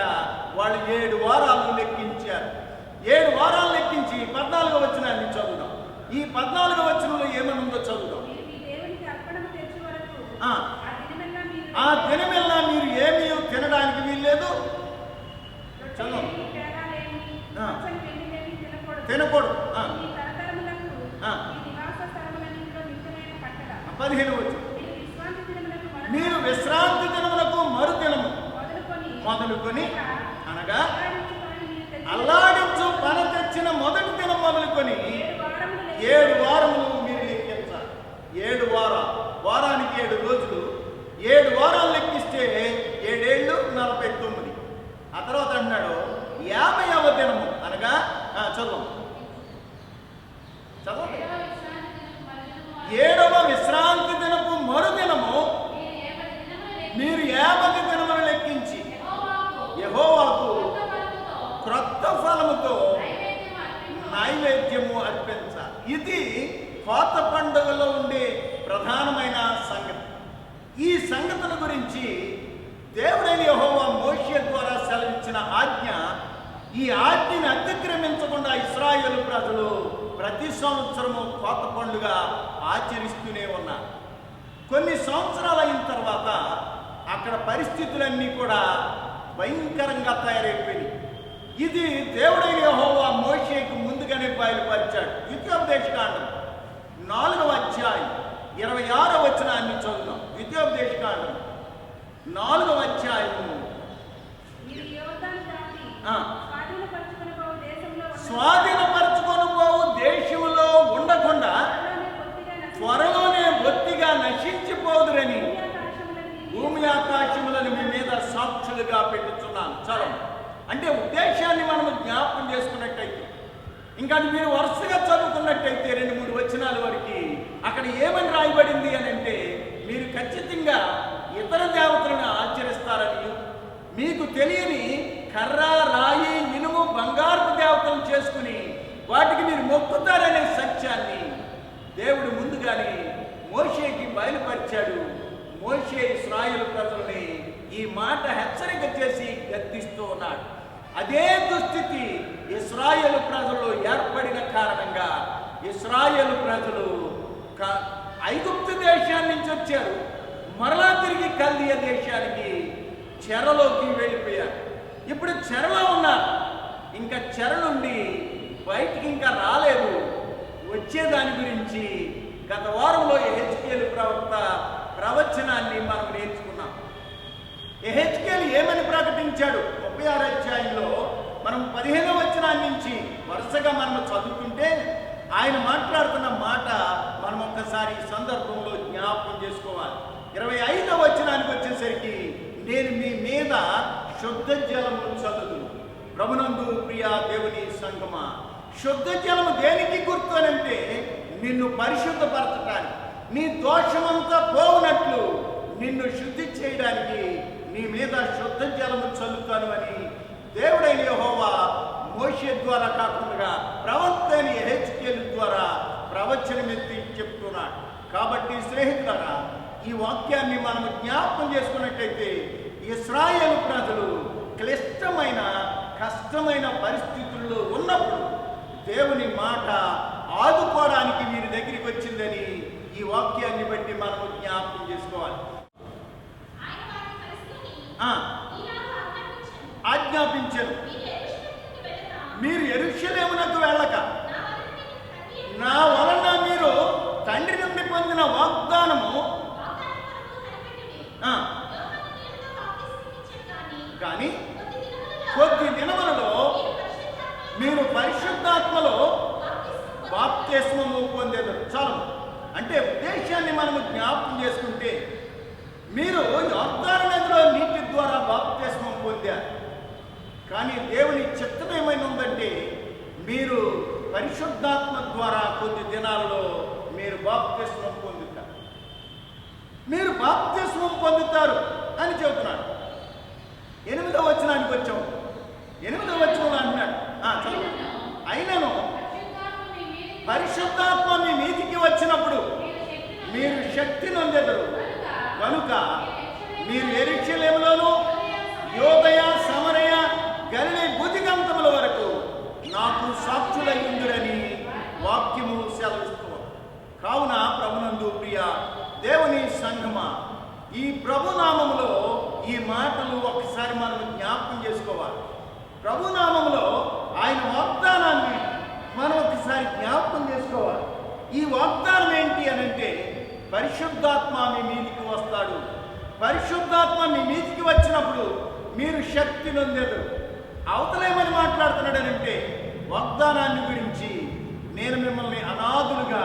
వాళ్ళు 7 వారాలు లెక్కించారు. 7 వారాలు లెక్కించి 14వ వచనాన్ని చదువుదాం. ఈ 14వ వచనంలో ఏమనుందో చదువుదాం. ఆ దినమెల్లా మీరు ఏమీ తినడానికి వీల్లేదు, తినకూడదు. 15వ వచనం, మీరు విశ్రాంతి దినములకు మరుదినము మొదలుకొని అనగా అల్లాడించు పని తెచ్చిన మొదటి దినం మొదలుకొని 7 వారములు మీరు లెక్కించాలి. 7 వారానికి 7 రోజులు, 7 వారాలు లెక్కిస్తే 7 ఏళ్ళు 49. ఆ తర్వాత అన్నాడు 50వ దినము అనగా చదువు 7వ విశ్రాంతి దినపు మరుదినము మీరు 50 దినములు లెక్కించి యెహోవాకు క్రొత్త ఫలముతో నైవేద్యము అర్పించాలి. ఇది కోత పండుగలో ఉండే ప్రధానమైన సంగతి. ఈ సంగతుల గురించి దేవుడైన యెహోవా మోషే ద్వారా సెలవిచ్చిన ఆజ్ఞ, ఈ ఆజ్ఞని అతిక్రమించకుండా ఇశ్రాయేలు ప్రజలు ప్రతి సంవత్సరము కోత పండుగ ఆచరిస్తూనే ఉన్నారు. కొన్ని సంవత్సరాలు అయిన తర్వాత అక్కడ పరిస్థితులన్నీ కూడా భయంకరంగా తయారైపోయినాయి. ఇది దేవుడైన యెహోవా మోషేకు ముందుగానే బయలుపరిచాడు. ద్వితీయోపదేశకాండం 4వ అధ్యాయం 26వ వచనాన్ని చదువుదాం. ద్వితీయోపదేశకాండం 4వ అధ్యాయము స్వాధీనపరచుకొని పోవు దేశంలో ఉండకుండా త్వరలోనే బొత్తిగా నశించిపోదురని భూమి ఆకాశములను మీ మీద సాక్షులుగా పెట్టుచున్నాను. చాలా అంటే ఉద్దేశాన్ని మనం జ్ఞాపకం చేసుకున్నట్టయితే, ఇంకా మీరు వరుసగా చదువుకున్నట్టయితే 2-3 వచనాల వరకు అక్కడ ఏమని రాయబడింది అని అంటే, మీరు ఖచ్చితంగా ఇతర దేవతలను ఆచరిస్తారని, మీకు తెలియని కర్ర, రాయి, ఇనుము, బంగారు దేవతలను చేసుకుని వాటికి మీరు మొక్కుతారనే సత్యాన్ని దేవుడు ముందుగానే మోషేకి బయలుపరిచాడు. మోషే ఇశ్రాయేలు ప్రజల్ని ఈ మాట హెచ్చరిక చేసి గద్దిస్తూ ఉన్నాడు. అదే దుస్థితి ఇశ్రాయేలు ప్రజలు ఏర్పడిన కారణంగా ఇశ్రాయేలు ప్రజలు ఐగుప్తు దేశాన్ని నుంచి వచ్చారు, మరలా తిరిగి కల్దీయ దేశానికి చెరలోకి వెళ్ళిపోయారు. ఇప్పుడు చెరలో ఉన్నారు, ఇంకా చెర నుండి బయటికి ఇంకా రాలేదు. వచ్చేదాని గురించి గత వారంలో యెహెజ్కేలు ప్రవక్త ప్రవచనాన్ని మనం నేర్చుకున్నాం. యెహెజ్కేలు ఏమని ప్రకటించాడు? 36వ అధ్యాయంలో మనం 15వ వచనాన్ని నుంచి వరుసగా మనం చదువుతుంటే ఆయన మాట్లాడుతున్న మాట మనం ఒక్కసారి ఈ సందర్భంలో జ్ఞాపకం చేసుకోవాలి. 25వ వచనానికి వచ్చేసరికి, నేను మీ మీద శుద్ధ జలము చదువును. ప్రభునందు ప్రియ దేవుని సంగమా, శుద్ధ జలము దేనికి గుర్తు అనంటే నిన్ను పరిశుద్ధపరచడానికి, నీ దోషమంతా పోవునట్లు నిన్ను శుద్ధి చేయడానికి నీ మీద శుద్ధ జలము చల్లుతాను అని దేవుడైన యెహోవా మోషే ద్వారా కాకుండా ప్రవక్త అయిన యెహెజ్కేలు ద్వారా ప్రవచనమెత్తి చెప్తున్నాడు. కాబట్టి స్నేహితులారా, ఈ వాక్యాన్ని మనం జ్ఞాపకం చేసుకున్నట్టయితే ఇశ్రాయేలు ప్రజలు క్లిష్టమైన కష్టమైన పరిస్థితుల్లో ఉన్నప్పుడు దేవుని మాట ఆదుకోవడానికి వీరి దగ్గరికి వచ్చిందని ఈ వాక్యాన్ని బట్టి మనము జ్ఞాపకం చేసుకోవాలి. ఆజ్ఞాపించను, మీరు యెరూషలేమునకు వెళ్ళక నా వలన మీరు తండ్రి నుండి పొందిన వాగ్దానము కానీ కొద్ది దినములలో మీరు పరిశుద్ధాత్మలో బాప్తిస్మము పొందేదారు. చాలు. అంటే ఉద్దేశాన్ని మనము జ్ఞాపకం చేసుకుంటే, మీరు యోర్దాను నదిలో నీటి ద్వారా బాప్తిస్మం పొందారు, కానీ దేవుని చిత్తం ఏమైనా ఉందంటే మీరు పరిశుద్ధాత్మ ద్వారా కొద్ది దినాల్లో మీరు బాప్తిస్మం పొందుతారు. మీరు బాప్తిస్మం పొందుతారు అని చెబుతున్నాడు. 8వ వచనానికి వచ్చాం. 8వ వచనంలో అంటున్నాడు, చదువు. అయినను పరిశుద్ధాత్మ మీ మీదికి వచ్చినప్పుడు మీరు శక్తి నొందెదరు కనుక మీరు యెరూషలేములోను యోదయ సమరయ గలిలయ భూదిగంతముల వరకు నాకు సాక్షులై ఉండురని వాక్యము సెలవిస్తుంది. కావున ప్రభునందు ప్రియ దేవుని సంఘమా, ఈ ప్రభునామములో ఈ మాటలు ఒకసారి మనం జ్ఞాపకం చేసుకోవాలి. ప్రభునామములో ఆయన వాగ్దానాన్ని మనం ఒకసారి జ్ఞాపకం చేసుకోవాలి. ఈ వాగ్దానం ఏంటి అనంటే పరిశుద్ధాత్మ మీ మీదికి వస్తాడు. పరిశుద్ధాత్మ మీ మీదికి వచ్చినప్పుడు మీరు శక్తి నొందెదరు. అవతలేమని మాట్లాడుతున్నాడనంటే వాగ్దానాన్ని గురించి, నేను మిమ్మల్ని అనాథులుగా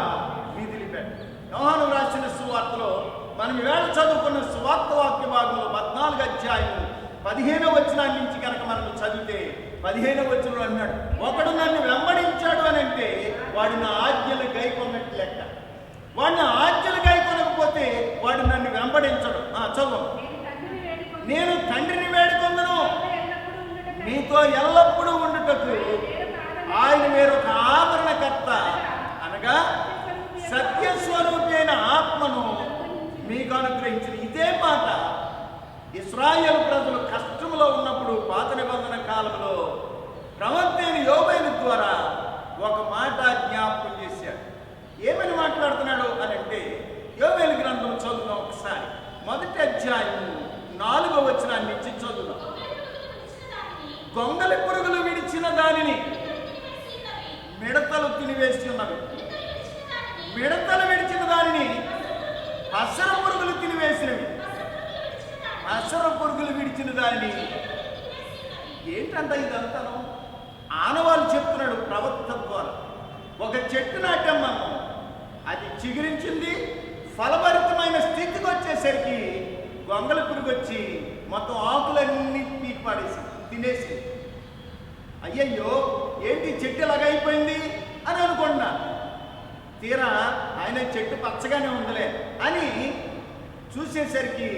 వీధిలిపెట్టాను. యోహాను రాసిన సువార్తలో మనం ఈవేళ చదువుకున్న సువార్త వాక్య భాగంలో 14వ అధ్యాయం 15వ వచనం నుంచి కనుక మనం చదివితే 15వ వచనంలో అన్నాడు, ఒకడు నన్ను వెంబడించాడు అని అంటే వాడు నా ఆజ్ఞలు గైకొన్నట్టు లెక్క. వాడు నా ఆజ్ఞలు గైకొనకపోతే వాడు నన్ను వెంబడించడు. చదువు. నేను తండ్రిని వేడుకొందును మీతో ఎల్లప్పుడూ ఉండుటకు ఆయన వేరొక ఆదరణకర్త అనగా సత్యస్వరూపి అయిన ఆత్మను మీకు అనుగ్రహించిన. ఇదే మాట ఇశ్రాయేలు ప్రజలు కష్టంలో ఉన్నప్పుడు పాత నిబంధన కాలంలో ప్రవక్త అయిన యోబేలు ద్వారా ఒక మాట జ్ఞాపకం చేశాడు. ఏమని మాట్లాడుతున్నాడు అని అంటే యోబేలు గ్రంథం చదువుదాం ఒకసారి. 1వ అధ్యాయం 4వ వచనాన్ని నుంచి చదువుదాం. గొంగలి పురుగులు విడిచిన దానిని మిడతలు తినివేసి ఉన్నవి. మిడతలు విడిచిన దానిని అసర పురుగులు తినివేసినవి. అసర పురుగులు విడిచిన దానిని ఏంటంట ఇదంతాను ఆనవాళ్ళు చెప్తున్నాడు ప్రవక్త ద్వారా. ఒక చెట్టు నాట్యం మనం, అది చిగురించింది, ఫలభరితమైన స్థితికి వచ్చేసరికి గొంగళి పురుగు వచ్చి మొత్తం ఆకులన్నీ పీకి పాడేసి తినేసి, అయ్యయ్యో ఏంటి చెట్టు ఎలాగైపోయింది అని అనుకున్నా. తీరా ఆయన చెట్టు పచ్చగానే ఉందిలే అని చూసేసరికి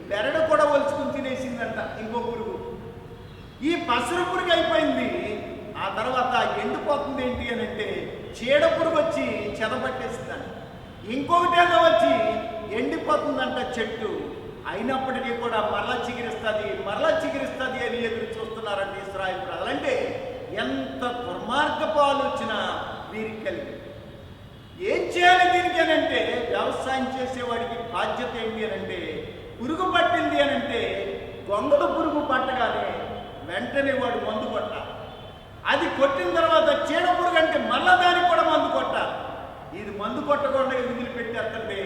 బెరడు కూడా ఒలుచుకుని తినేసిందంట ఇంకో పురుగు. ఈ పసరు పురుగు అయిపోయింది. ఆ తర్వాత ఎండిపోతుంది ఏంటి అని అంటే చీడ పురుగు వచ్చి చెదపట్టేసిందంట. ఇంకొకటి ఏదో వచ్చి ఎండిపోతుందంట చెట్టు. అయినప్పటికీ కూడా మరలా చిగురిస్తుంది అని ఎదురు చూస్తున్నారంటే ఇశ్రాయేలు ప్రజలు. అంటే ఎంత దుర్మార్గపు ఆలోచన వీరికి కలిగి. ఏం చేయాలి దీనికి అని అంటే వ్యవసాయం చేసేవాడికి బాధ్యత ఏంటి అని అంటే పురుగు పట్టింది అని అంటే గొంగళ పురుగు పట్టగానే వెంటనే వాడు మందు కొట్టాలి. అది కొట్టిన తర్వాత చీడ పురుగు అంటే మళ్ళా దానికి కూడా మందు కొట్టాలి. ఇది మందు కొట్టకుండా వదిలిపెట్టేస్తుంటే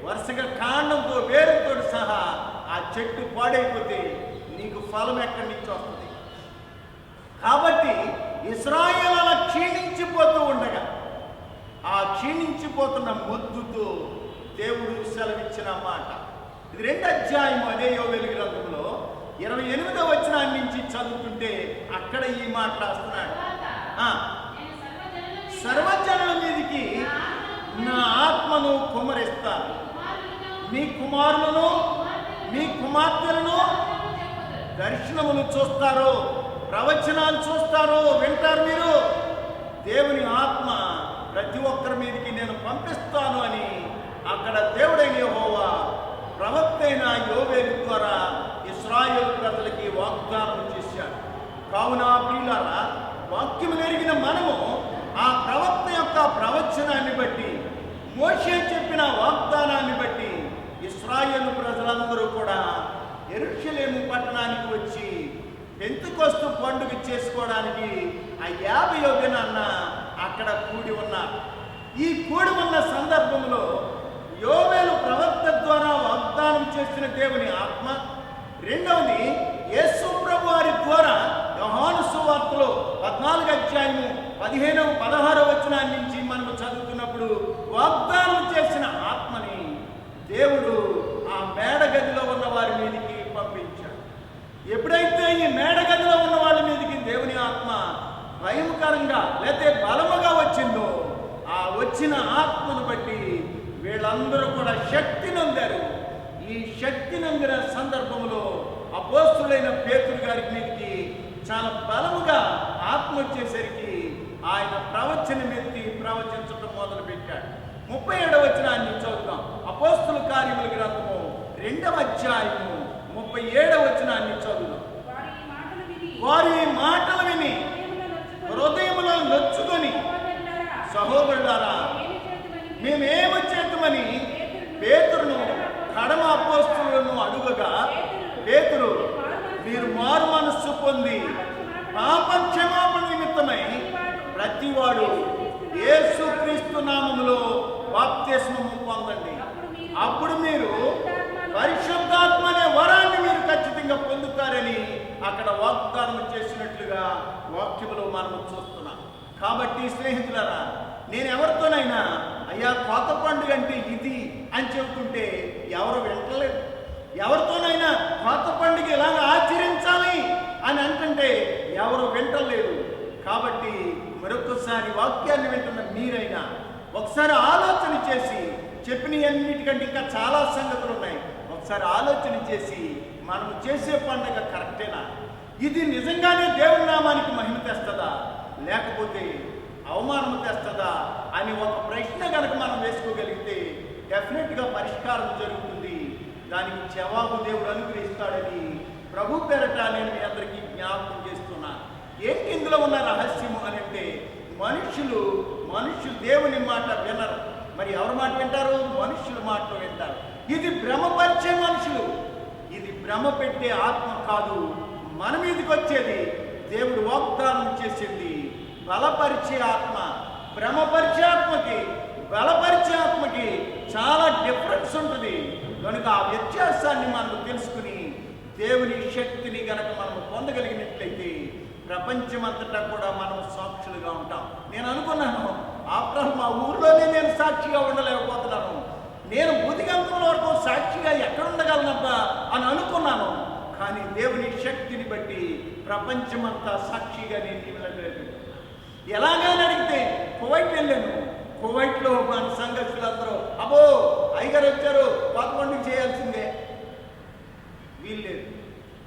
వరుసగా కాండంతో వేరుతో సహా ఆ చెట్టు పాడైపోతే నీకు ఫలం ఎక్కడి నుంచి వస్తుంది. కాబట్టి ఇశ్రాయేలు అలా క్షీణించిపోతూ ఉండగా ఆ క్షీణించిపోతున్న మొద్దుతో దేవుడు సెలవిచ్చిన మాట. ఇది 2వ అధ్యాయం అదే యోవేలు గ్రంథంలో 28వ వచనం నుంచి చదువుతుంటే అక్కడ ఈ మాట రాస్తున్నాడు. సర్వజనుల మీదికి నా ఆత్మను కుమ్మరిస్తాను. మీ కుమారులను మీ కుమార్తెలను దర్శనములు చూస్తారు, ప్రవచనాలు చూస్తారు, వింటారు. మీరు దేవుని ఆత్మ ప్రతి ఒక్కరి మీదకి నేను పంపిస్తాను అని అక్కడ దేవుడైన యెహోవా ప్రవక్త అయిన యోవేలు ద్వారా ఇశ్రాయేలు ప్రజలకి వాగ్దానం చేశాడు. కావున ప్రియులారా, వాక్యము నెరిగిన మనము ఆ ప్రవక్త యొక్క ప్రవచనాన్ని బట్టి, మోషే చెప్పిన వాగ్దానాన్ని బట్టి ఇశ్రాయేలు ప్రజలందరూ కూడా యెరూషలేము పట్టణానికి వచ్చి పెంతెకొస్తు పండుగ చేసుకోవడానికి ఆ 50వ దినాన్న అక్కడ కూడి ఉన్నారు. ఈ కూడి ఉన్న సందర్భంలో యోవేలు ప్రవక్త ద్వారా వాగ్దానం చేసిన దేవుని ఆత్మ, రెండవది యేసు ప్రభు వారి ద్వారా యోహాను సువార్తలో 14వ అధ్యాయము 15-16 వచనాల నుంచి మనం చదువుతున్నప్పుడు వాగ్దానం చేసిన ఆత్మని దేవుడు ఆ మేడగదిలో ఉన్న వారి మీదకి పంపించాడు. ఎప్పుడైతే ఈ మేడగదిలో ఉన్న వాళ్ళ మీదకి దేవుని ఆత్మ భయంకరంగా లేకపోతే బలముగా వచ్చిందో, ఆ వచ్చిన ఆత్మను బట్టి వీళ్ళందరూ కూడా శక్తి నొందారు. ఈ శక్తి నందిన సందర్భంలో అపోస్తులైన పేతురు గారి మీదకి చాలా బలముగా ఆత్మ వచ్చేసరికి ఆయన ప్రవచనం ఎత్తి ప్రవచించడం మొదలుపెట్టాడు. 37వ వచనాన్ని చదువుతాం. అపోస్తుల కార్యముల గ్రంథము 2వ అధ్యాయము 37వ వచనాన్ని చదువుదాం. వారి మాటలు విని హృదయములో నొచ్చుకొని, సహోదరులారా మేమేమి చేతుమని పేతురును కడమ అపోస్తులను అడుగగా, పేతురు మీరు మారు మనస్సు పొంది పాప క్షమాపణ నిమిత్తమై ప్రతివాడు యేసుక్రీస్తు నామములో బాప్తిస్మము పొందండి, అప్పుడు మీరు పరిశుద్ధాత్మ అనే వరాన్ని మీరు ఖచ్చితంగా పొందుతారని అక్కడ వాగ్దానం చేసినట్లుగా వాక్యములో మనం చూస్తున్నాం. కాబట్టి స్నేహితులారా, నేను ఎవరితోనైనా అయ్యా కొత్త పండుగ అంటే ఇది అని చెబుతుంటే ఎవరు వింటలేదు. ఎవరితోనైనా కొత్త పండుగ ఇలాగ ఆచరించాలి అని అంటుంటే ఎవరు వింటలేదు. కాబట్టి మరొకసారి వాక్యాన్ని వింటున్న మీరైనా ఒకసారి ఆలోచన చేసి, చెప్పినన్నిటికంటే ఇంకా చాలా సంగతులు ఉన్నాయి, ఒకసారి ఆలోచన చేసి మనం చేసే పండుగ కరెక్టేనా, ఇది నిజంగానే దేవుని నామానికి మహిమ తెస్తుందా లేకపోతే అవమానం తెస్తుందా అని ఒక ప్రశ్న కనుక మనం వేసుకోగలిగితే డెఫినెట్గా పరిష్కారం జరుగుతుంది. దానికి జవాబు దేవుడు అనుగ్రహిస్తాడని ప్రభు పేరట నేను మీ అందరికీ జ్ఞాపకం చేస్తున్నాను. ఏంటి ఇందులో ఉన్న రహస్యము అని అంటే, మనుషులు దేవుని మాట వినరు. మరి ఎవరి మాట వింటారు? మనుషుల మాట వింటారు. ఇది భ్రమపరిచే మనుషులు, ఇది భ్రమ పెట్టే ఆత్మ కాదు. మన మీదకి వచ్చేది దేవుడు వాగ్దానం చేసింది బలపరిచే ఆత్మ. భ్రమపరిచే ఆత్మకి బలపరిచే ఆత్మకి చాలా డిఫరెన్స్ ఉంటుంది. కనుక ఆ వ్యత్యాసాన్ని మనం తెలుసుకుని దేవుని శక్తిని గనక మనం పొందగలిగినట్లయితే ప్రపంచమంతటా కూడా మనం సాక్షులుగా ఉంటాం. నేను అనుకున్నాను, ఆఫ్టర్ మా ఊర్లోనే నేను సాక్షిగా ఉండలేకపోతున్నాను, నేను బుద్ధిగంతుల వరకు సాక్షిగా ఎక్కడ ఉండగలనబ్బా అని అనుకున్నాను. కానీ దేవుని శక్తిని బట్టి ప్రపంచమంతా సాక్షిగా నేను నిలబడలేదు. ఎలాగని అడిగితే కువైట్ వెళ్ళాను. కువైట్లో మన సంఘస్థులందరూ అబ్బో అయ్యగారు వచ్చారు, పదకొండుకి చేయాల్సిందే. వీల్లేదు,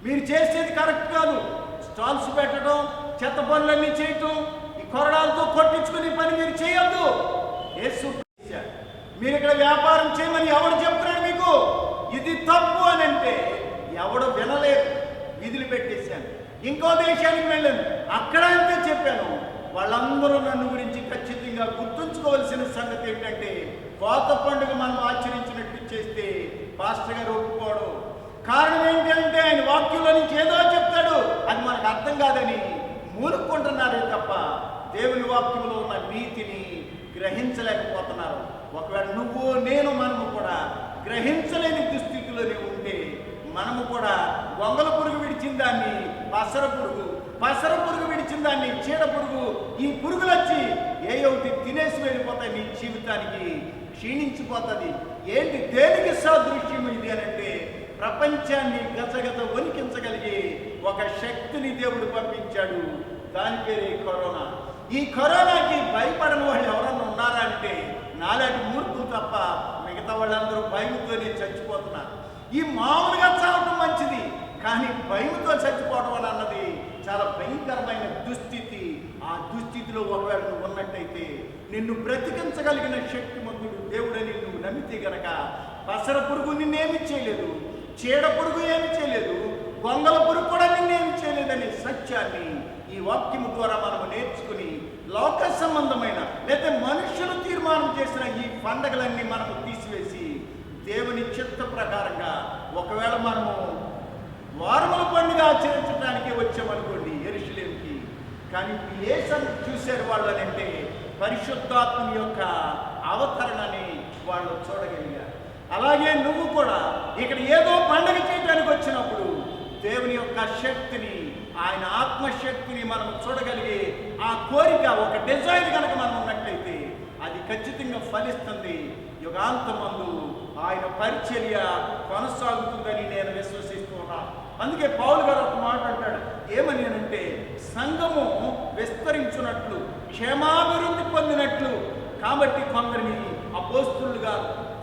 మీరు చేసేది కరెక్ట్ కాదు. స్టాల్స్ పెట్టడం, చెత్త పనులన్నీ చేయటం, ఈ కొరడాలతో కొట్టించుకునే పని మీరు చేయొద్దు. యేసు మీరు ఇక్కడ వ్యాపారం చేయమని ఎవడు చెప్తున్నాడు మీకు? ఇది తప్పు అని అంటే ఎవడు వినలేదు, విధులు పెట్టేశాను. ఇంకో దేశానికి వెళ్ళాను, అక్కడ అంతే చెప్పాను. వాళ్ళందరూ నన్ను గురించి ఖచ్చితంగా గుర్తుంచుకోవాల్సిన సంగతి ఏంటంటే, కోత పండుగ మనం ఆచరించినట్టు చేస్తే పాస్టర్ గారు ఒప్పుకోవడం. కారణం ఏంటంటే ఆయన వాక్యంలో నుంచి ఏదో చెప్తాడు, అది మనకు అర్థం కాదని మూలుక్కుంటున్నారే తప్ప దేవుని వాక్యంలో ఉన్న నీతిని గ్రహించలేకపోతున్నారు. ఒకవేళ నువ్వు నేను మనము కూడా గ్రహించలేని దుస్థితిలోనే ఉంటే మనము కూడా గొంగల పురుగు విడిచిన దాన్ని పసర పురుగు విడిచిన దాన్ని చీడ పురుగు, ఈ పురుగులు వచ్చి ఏ ఒకటి తినేసి వెళ్ళిపోతాయి, నీ జీవితానికి క్షీణించిపోతుంది. ఏంటి దేనికి సాదృశ్యం ఇది అని అంటే, ప్రపంచాన్ని గజగజ వణికించగలిగే ఒక శక్తిని దేవుడు పంపించాడు. దాని పేరే కరోనా. ఈ కరోనాకి భయపడని వాళ్ళు ఎవరన్నా ఉన్నారా అంటే నాలాంటి మూర్ఖులు తప్ప మిగతా వాళ్ళందరూ భయంతోనే చచ్చిపోతున్నారు. ఈ మామూలుగా చావటం మంచిది, కానీ భయంతో చచ్చిపోవడం అన్నది చాలా భయంకరమైన దుస్థితి. ఆ దుస్థితిలో ఒకవేళ నువ్వు ఉన్నట్టయితే నిన్ను బ్రతికించగలిగిన శక్తిమంతుడు దేవుడని నువ్వు నమ్మితే గనక పసర పురుగు నిన్నేమి చేయలేదు, చీడ పురుగు ఏమి చేయలేదు, గొంగల పురుగు కూడా నిన్నేమి చేయలేదనే సత్యాన్ని ఈ వాక్యము ద్వారా మనము నేర్చుకుని లోక సంబంధమైన లేదా మనుషులు తీర్మానం చేసిన ఈ పండగలన్నీ మనము తీసివేసి దేవుని చిత్త ప్రకారంగా ఒకవేళ మనము వారముల పండుగ ఆచరించడానికి వచ్చామనుకోండి యెరూషలేముకి, కానీ ఏ సంగతి చూశారు వాళ్ళు అని అంటే పరిశుద్ధాత్మని యొక్క అవతరణని వాళ్ళు చూడగలిగారు. అలాగే నువ్వు కూడా ఇక్కడ ఏదో పండుగ చేయడానికి వచ్చినప్పుడు దేవుని యొక్క శక్తిని, ఆయన ఆత్మశక్తిని మనం చూడగలిగే ఆ కోరిక, ఒక డిజైన్ కనుక మనం ఉన్నట్లయితే అది ఖచ్చితంగా ఫలిస్తుంది. యుగాంతమందు ఆయన పరిచర్య కొనసాగుతుందని నేను విశ్వసిస్తున్నాను. అందుకే పౌలు గారు ఒక మాట అంటాడు, ఏమని అంటే సంఘము విస్తరించున్నట్లు, క్షేమాభివృద్ధి పొందినట్లు. కాబట్టి కొందరిని అపోస్తులుగా,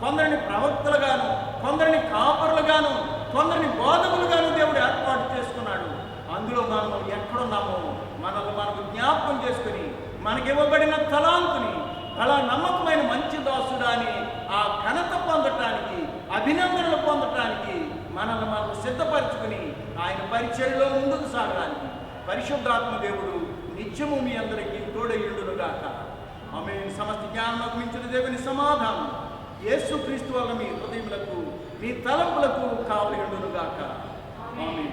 కొందరిని ప్రవక్తలుగాను, కొందరిని కాపరులుగాను, కొందరిని బోధకులుగాను దేవుడు ఏర్పాటు చేసుకున్నాడు. అందులో మనం ఎక్కడున్నామో మనల్ని మనకు జ్ఞాపకం చేసుకుని మనకివ్వబడిన తలాంతుని అలా నమ్మకమైన మంచి దాసుడా అని ఆ ఘనత పొందటానికి, అభినందనలు పొందటానికి మనల్ని మనం సిద్ధపరచుకుని ఆయన పరిచర్యలో ముందుకు సాగడానికి పరిశుద్ధాత్మ దేవుడు నిత్యము మీ అందరికీ తోడయుండునుగాక. ఆమేన్. సమస్త జ్ఞానమునకు మించిన దేవుని సమాధానం యేసుక్రీస్తు వల్ల మీ హృదయములకు, మీ తలంపులకు కావలియుండునుగాక. ఆమేన్.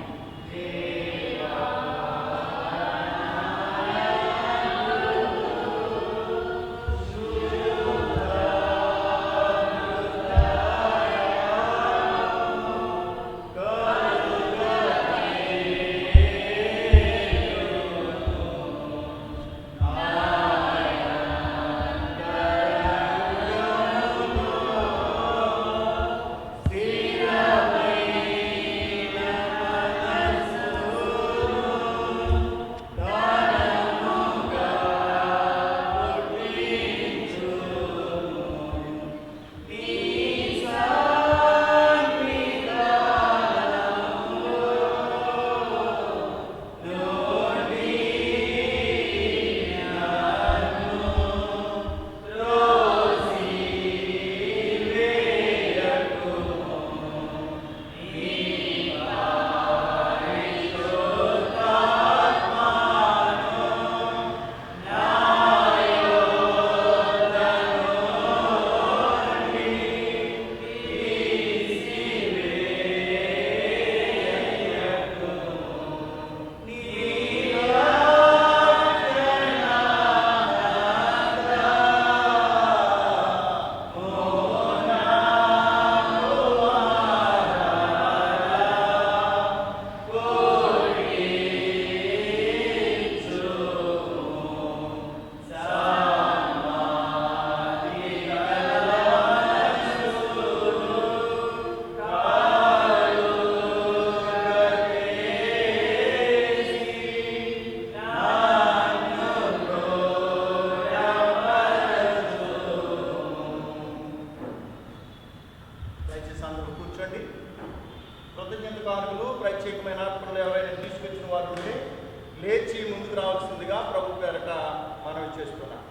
లేచి ముందుకు రావాల్సిందిగా ప్రభు పేరట మనవి చేస్తున్నాం.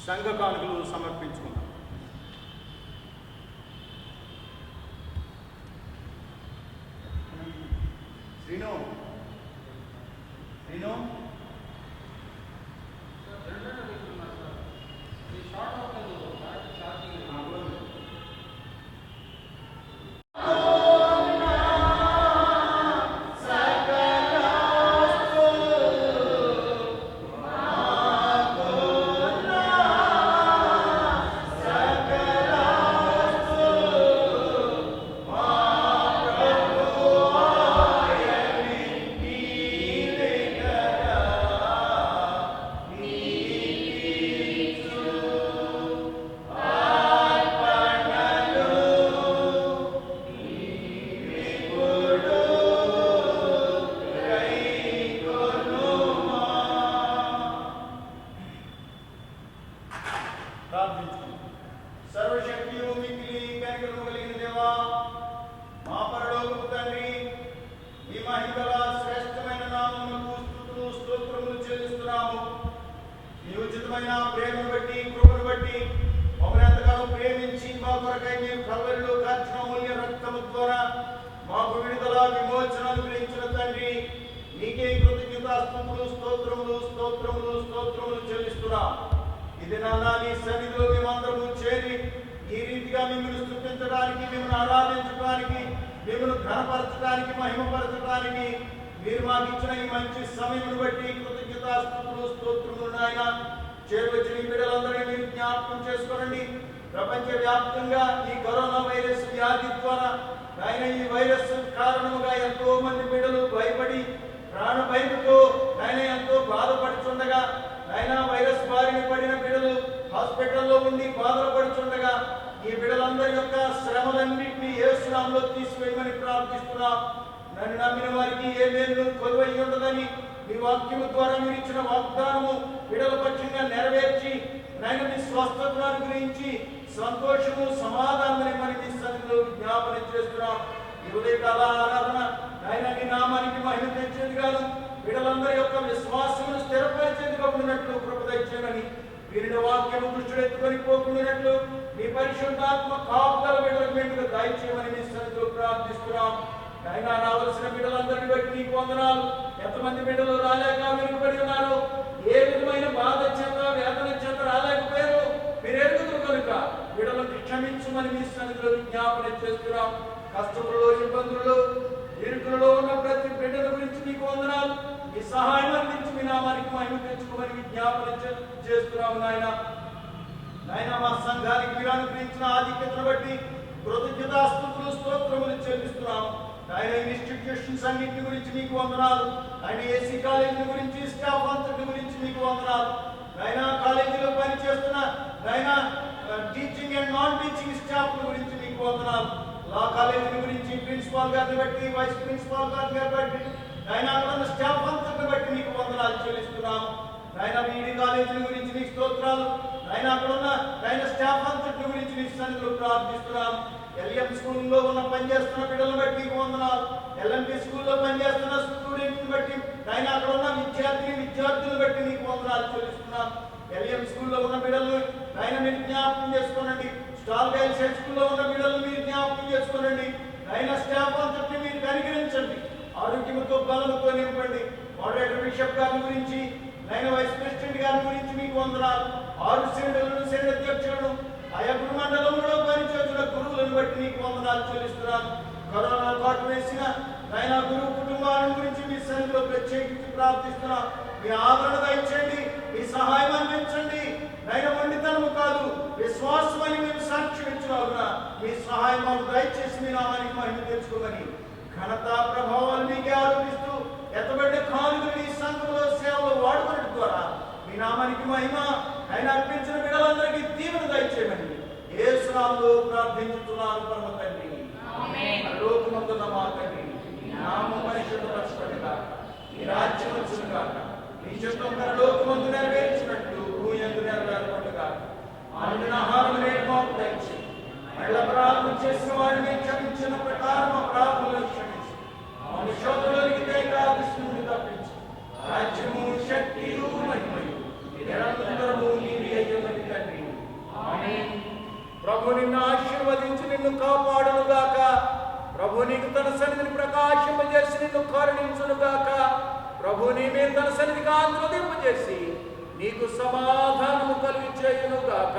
సంఘ కానుకలు సమర్పించుకున్నాం. శ్రీను సర్వశక్తియు మిక్కిలి కనికరము కలిగిన దేవా, మా పరలోకపు తండ్రి, మీ మహిమగల శ్రేష్టమైన నామమునకు స్తుతులు స్తోత్రములు చెల్లిస్తున్నాము. మీ ఉచితమైన ప్రేమను బట్టి, కృపను బట్టి మమ్మల్ని ఎంతగానో ప్రేమించి మా కొరకై మీరు కల్వరిలో కార్చిన అమూల్య రక్తము ద్వారా మాకు విడుదల విమోచన అనుగ్రహించిన తండ్రి, మీకే కృతజ్ఞతాస్తుతులు స్తోత్రములు స్తోత్రములు స్తోత్రములు చెల్లిస్తున్నాం. ఇది నాన్న నీ సన్నిధిలో మేమందరము చేరి ఈ రీతిగా మిమ్మల్ని స్తుతించడానికి, మిమ్మల్ని ఆరాధించడానికి, మిమ్మల్ని ఘనపరచడానికి, మహిమపరచడానికి మీరు మాకు ఇచ్చిన ఈ మంచి సమయమును బట్టి కృతజ్ఞతాస్తుతులు స్తోత్రములు నాయన. చేరువచ్చిన ఈ బిడ్డలందరినీ మీరు జ్ఞాపకం చేసుకోనండి. ప్రపంచ వ్యాప్తంగా ఈ కరోనా వైరస్ వ్యాధి ద్వారా ఆయన ఈ వైరస్ కారణముగా ఎంతో మంది బిడ్డలు భయపడి ప్రాణ భయంతో ఆయన ఎంతో బాధపడుచుండగా, ఆయన వైరస్ బారిన పడిన బిడ్డలు హాస్పిటల్లో ఉండి బాధలు పడుచుండగా ఈ బిడ్డలందరి యొక్క శ్రమలన్నింటినీ యేసు నామములో తీసివేయమని ప్రార్థిస్తున్నాం. నన్ను నమ్మిన వారికి ఏ మేలు కొలువై ఉండదని మీ వాక్యము ద్వారా మీరు ఇచ్చిన వాగ్దానము విడల పక్షంగా నెరవేర్చి నాయన మీ స్వస్థతను అనుగ్రహించి సంతోషము సమాధానమని మరి మీ సన్నిధిలో విజ్ఞాపన చేస్తున్నాం. ఈ ఉదయకాల ఆరాధన నాయన నీ నామానికి మహిమ తెచ్చేది కాదు, విడలందరి యొక్క విశ్వాసమును స్థిరపరిచేదిగా ఉన్నట్లు కృప దయచేయమని, వీరిని వాక్యము దృష్టిలో పోకుండానట్లు మీ పరిశుద్ధాత్మ కాపుదల విడలకు మెండుగా దయచేయమని మీ సన్నిధిలో ప్రార్థిస్తున్నాం. నాయనా రావలసిన బిడ్డలందరినీ బట్టి నీకు వందనాలు. ఎంతమంది బిడ్డలు రాలేక వెనుకబడి ఉన్నారు, ఏ విధమైన బాధ చేత వేదన చేత రాలేకపోయారు మీరు ఎరుగుదురు కనుక బిడ్డలకు క్షమించమని మీ సన్నిధిలో విజ్ఞాపన చేస్తున్నాం. కష్టములలో ఇబ్బందులలో ఇరుకులలో ఉన్న ప్రతి బిడ్డల గురించి మీకు వందనాలు. మీ సహాయం అందించి మీ నామానికి మహిమ తెచ్చుకోమని విజ్ఞాపన చేస్తున్నాము. నాయన మా సంఘానికి మీరు అనుగ్రహించిన ఆధిక్యతను బట్టి కృతజ్ఞతాస్తుతులు స్తోత్రములు చెల్లిస్తున్నాం. ఆయన ఇన్స్టిట్యూషన్స్ అన్నింటి గురించి మీకు వందనాలు. ఆయన ఏసీ కాలేజీ గురించి, స్టాఫ్ అంతటి గురించి మీకు వందనాలు. ఆయన కాలేజీలో పనిచేస్తున్న ఆయన teaching and non teaching staff గురించి మీకు వందనాలు. లా కాలేజీ గురించి ప్రిన్సిపాల్ గారిని బట్టి, వైస్ ప్రిన్సిపాల్ గారిని బట్టి, ఆయన అక్కడ స్టాఫ్ అంతటిని బట్టి మీకు వందనాలు చెల్లిస్తున్నాము. ఆయన బీఈడి కాలేజీల గురించి మీకు స్తోత్రాలు. ఆయన అక్కడ ఉన్న ఆయన స్టాఫ్ అంతటి గురించి మీ సన్నిధిలో ప్రార్థిస్తున్నాము. ఎల్ఎం స్కూల్లో ఉన్న పనిచేస్తున్న బిడ్డలను బట్టి మీకు వందనాలు. ఎల్ఎంపీ స్కూల్లో పనిచేస్తున్న స్టూడెంట్ని బట్టి ఆయన అక్కడ ఉన్న విద్యార్థులను బట్టి మీకు వందనాలు చెల్లిస్తున్నాం. ఎల్ఎం స్కూల్లో ఉన్న బిడ్డలను ఆయన మీరు జ్ఞాపకం చేసుకోనండి. స్టాల్ గైల్స్ హై స్కూల్లో ఉన్న బిడ్డలను మీరు జ్ఞాపకం చేసుకోనండి. ఆయన స్టాఫ్ అంతటిని మీరు కనికరించండి, ఆరోగ్యంతో బలంతో నింపండి. మోడరేటర్ బిషప్ గారి గురించి, ఆయన వైస్ ప్రెసిడెంట్ గారి గురించి మీకు వందనాలు. 6 శ్రేణులను, శ్రేణి అధ్యక్షులను, ఆయా గురు మండలంలో పనిచేస్తున్న గురువులను బట్టి మీకు వందనాలు చెల్లిస్తున్నాను. కరోనా పాటు వేసిన ఆయన గురువు కుటుంబాలను గురించి మీ సన్నిధిలో ప్రత్యేకించి ప్రార్థిస్తున్నాం. మీ ఆదరణ దయచేయండి, మీ సహాయం అందించండి. ఆయన మొండితనము కాదు, విశ్వాసం అని మేము సాక్ష్యం ఇచ్చినాగున మీ సహాయం మాకు దయచేసి మీ నామానికి మహిమ తెచ్చుకోమని, ఘనత ప్రభావాలు మీకే ఆరోపిస్తూ ఎత్తబడిన కానుకలు ఈ సంఘంలో సేవలో వాడుకోవడం ద్వారా మీ నామానికి మహిమ ఆయన అర్పించిన బిడ్డలందరికీ దీవెన దయచేయమని యేసు నామములో ప్రార్థించుతున్నాను పరమ తండ్రి. పరలోకమందున్న మా తండ్రి, నీ నామము పరిశుద్ధపరచబడుగాక, నీ రాజ్యం వచ్చుగాక, నీ చిత్తం పరలోకమందు నెరవేర్చినట్లు భూయందు నెరవేరబడుగాక. ఆనాడు ఆహారం నేడు మాకు దయచేయి. మళ్ళీ అపరాధం చేసిన వారిని క్షమించిన ప్రకారం అపరాధములను క్షమించి మన శోధనలోనికి దయచేసి తప్పించి రాజ్యము, శక్తియు, మహిమయు నిరంతరము నీవే అయ్యున్నది తండ్రి. ఆమేన్. ప్రభు నిన్ను ఆశీర్వదించి నిన్ను కాపాడునుగాక. ప్రభు నీకు తన సన్నిధిని ప్రకాశింపజేసి నిన్ను కరుణించునుగాక. ప్రభు నీ మీద తన సన్నిధిగా ఆనందింపజేసి నీకు సమాధానము కలిగి చేయునుగాక.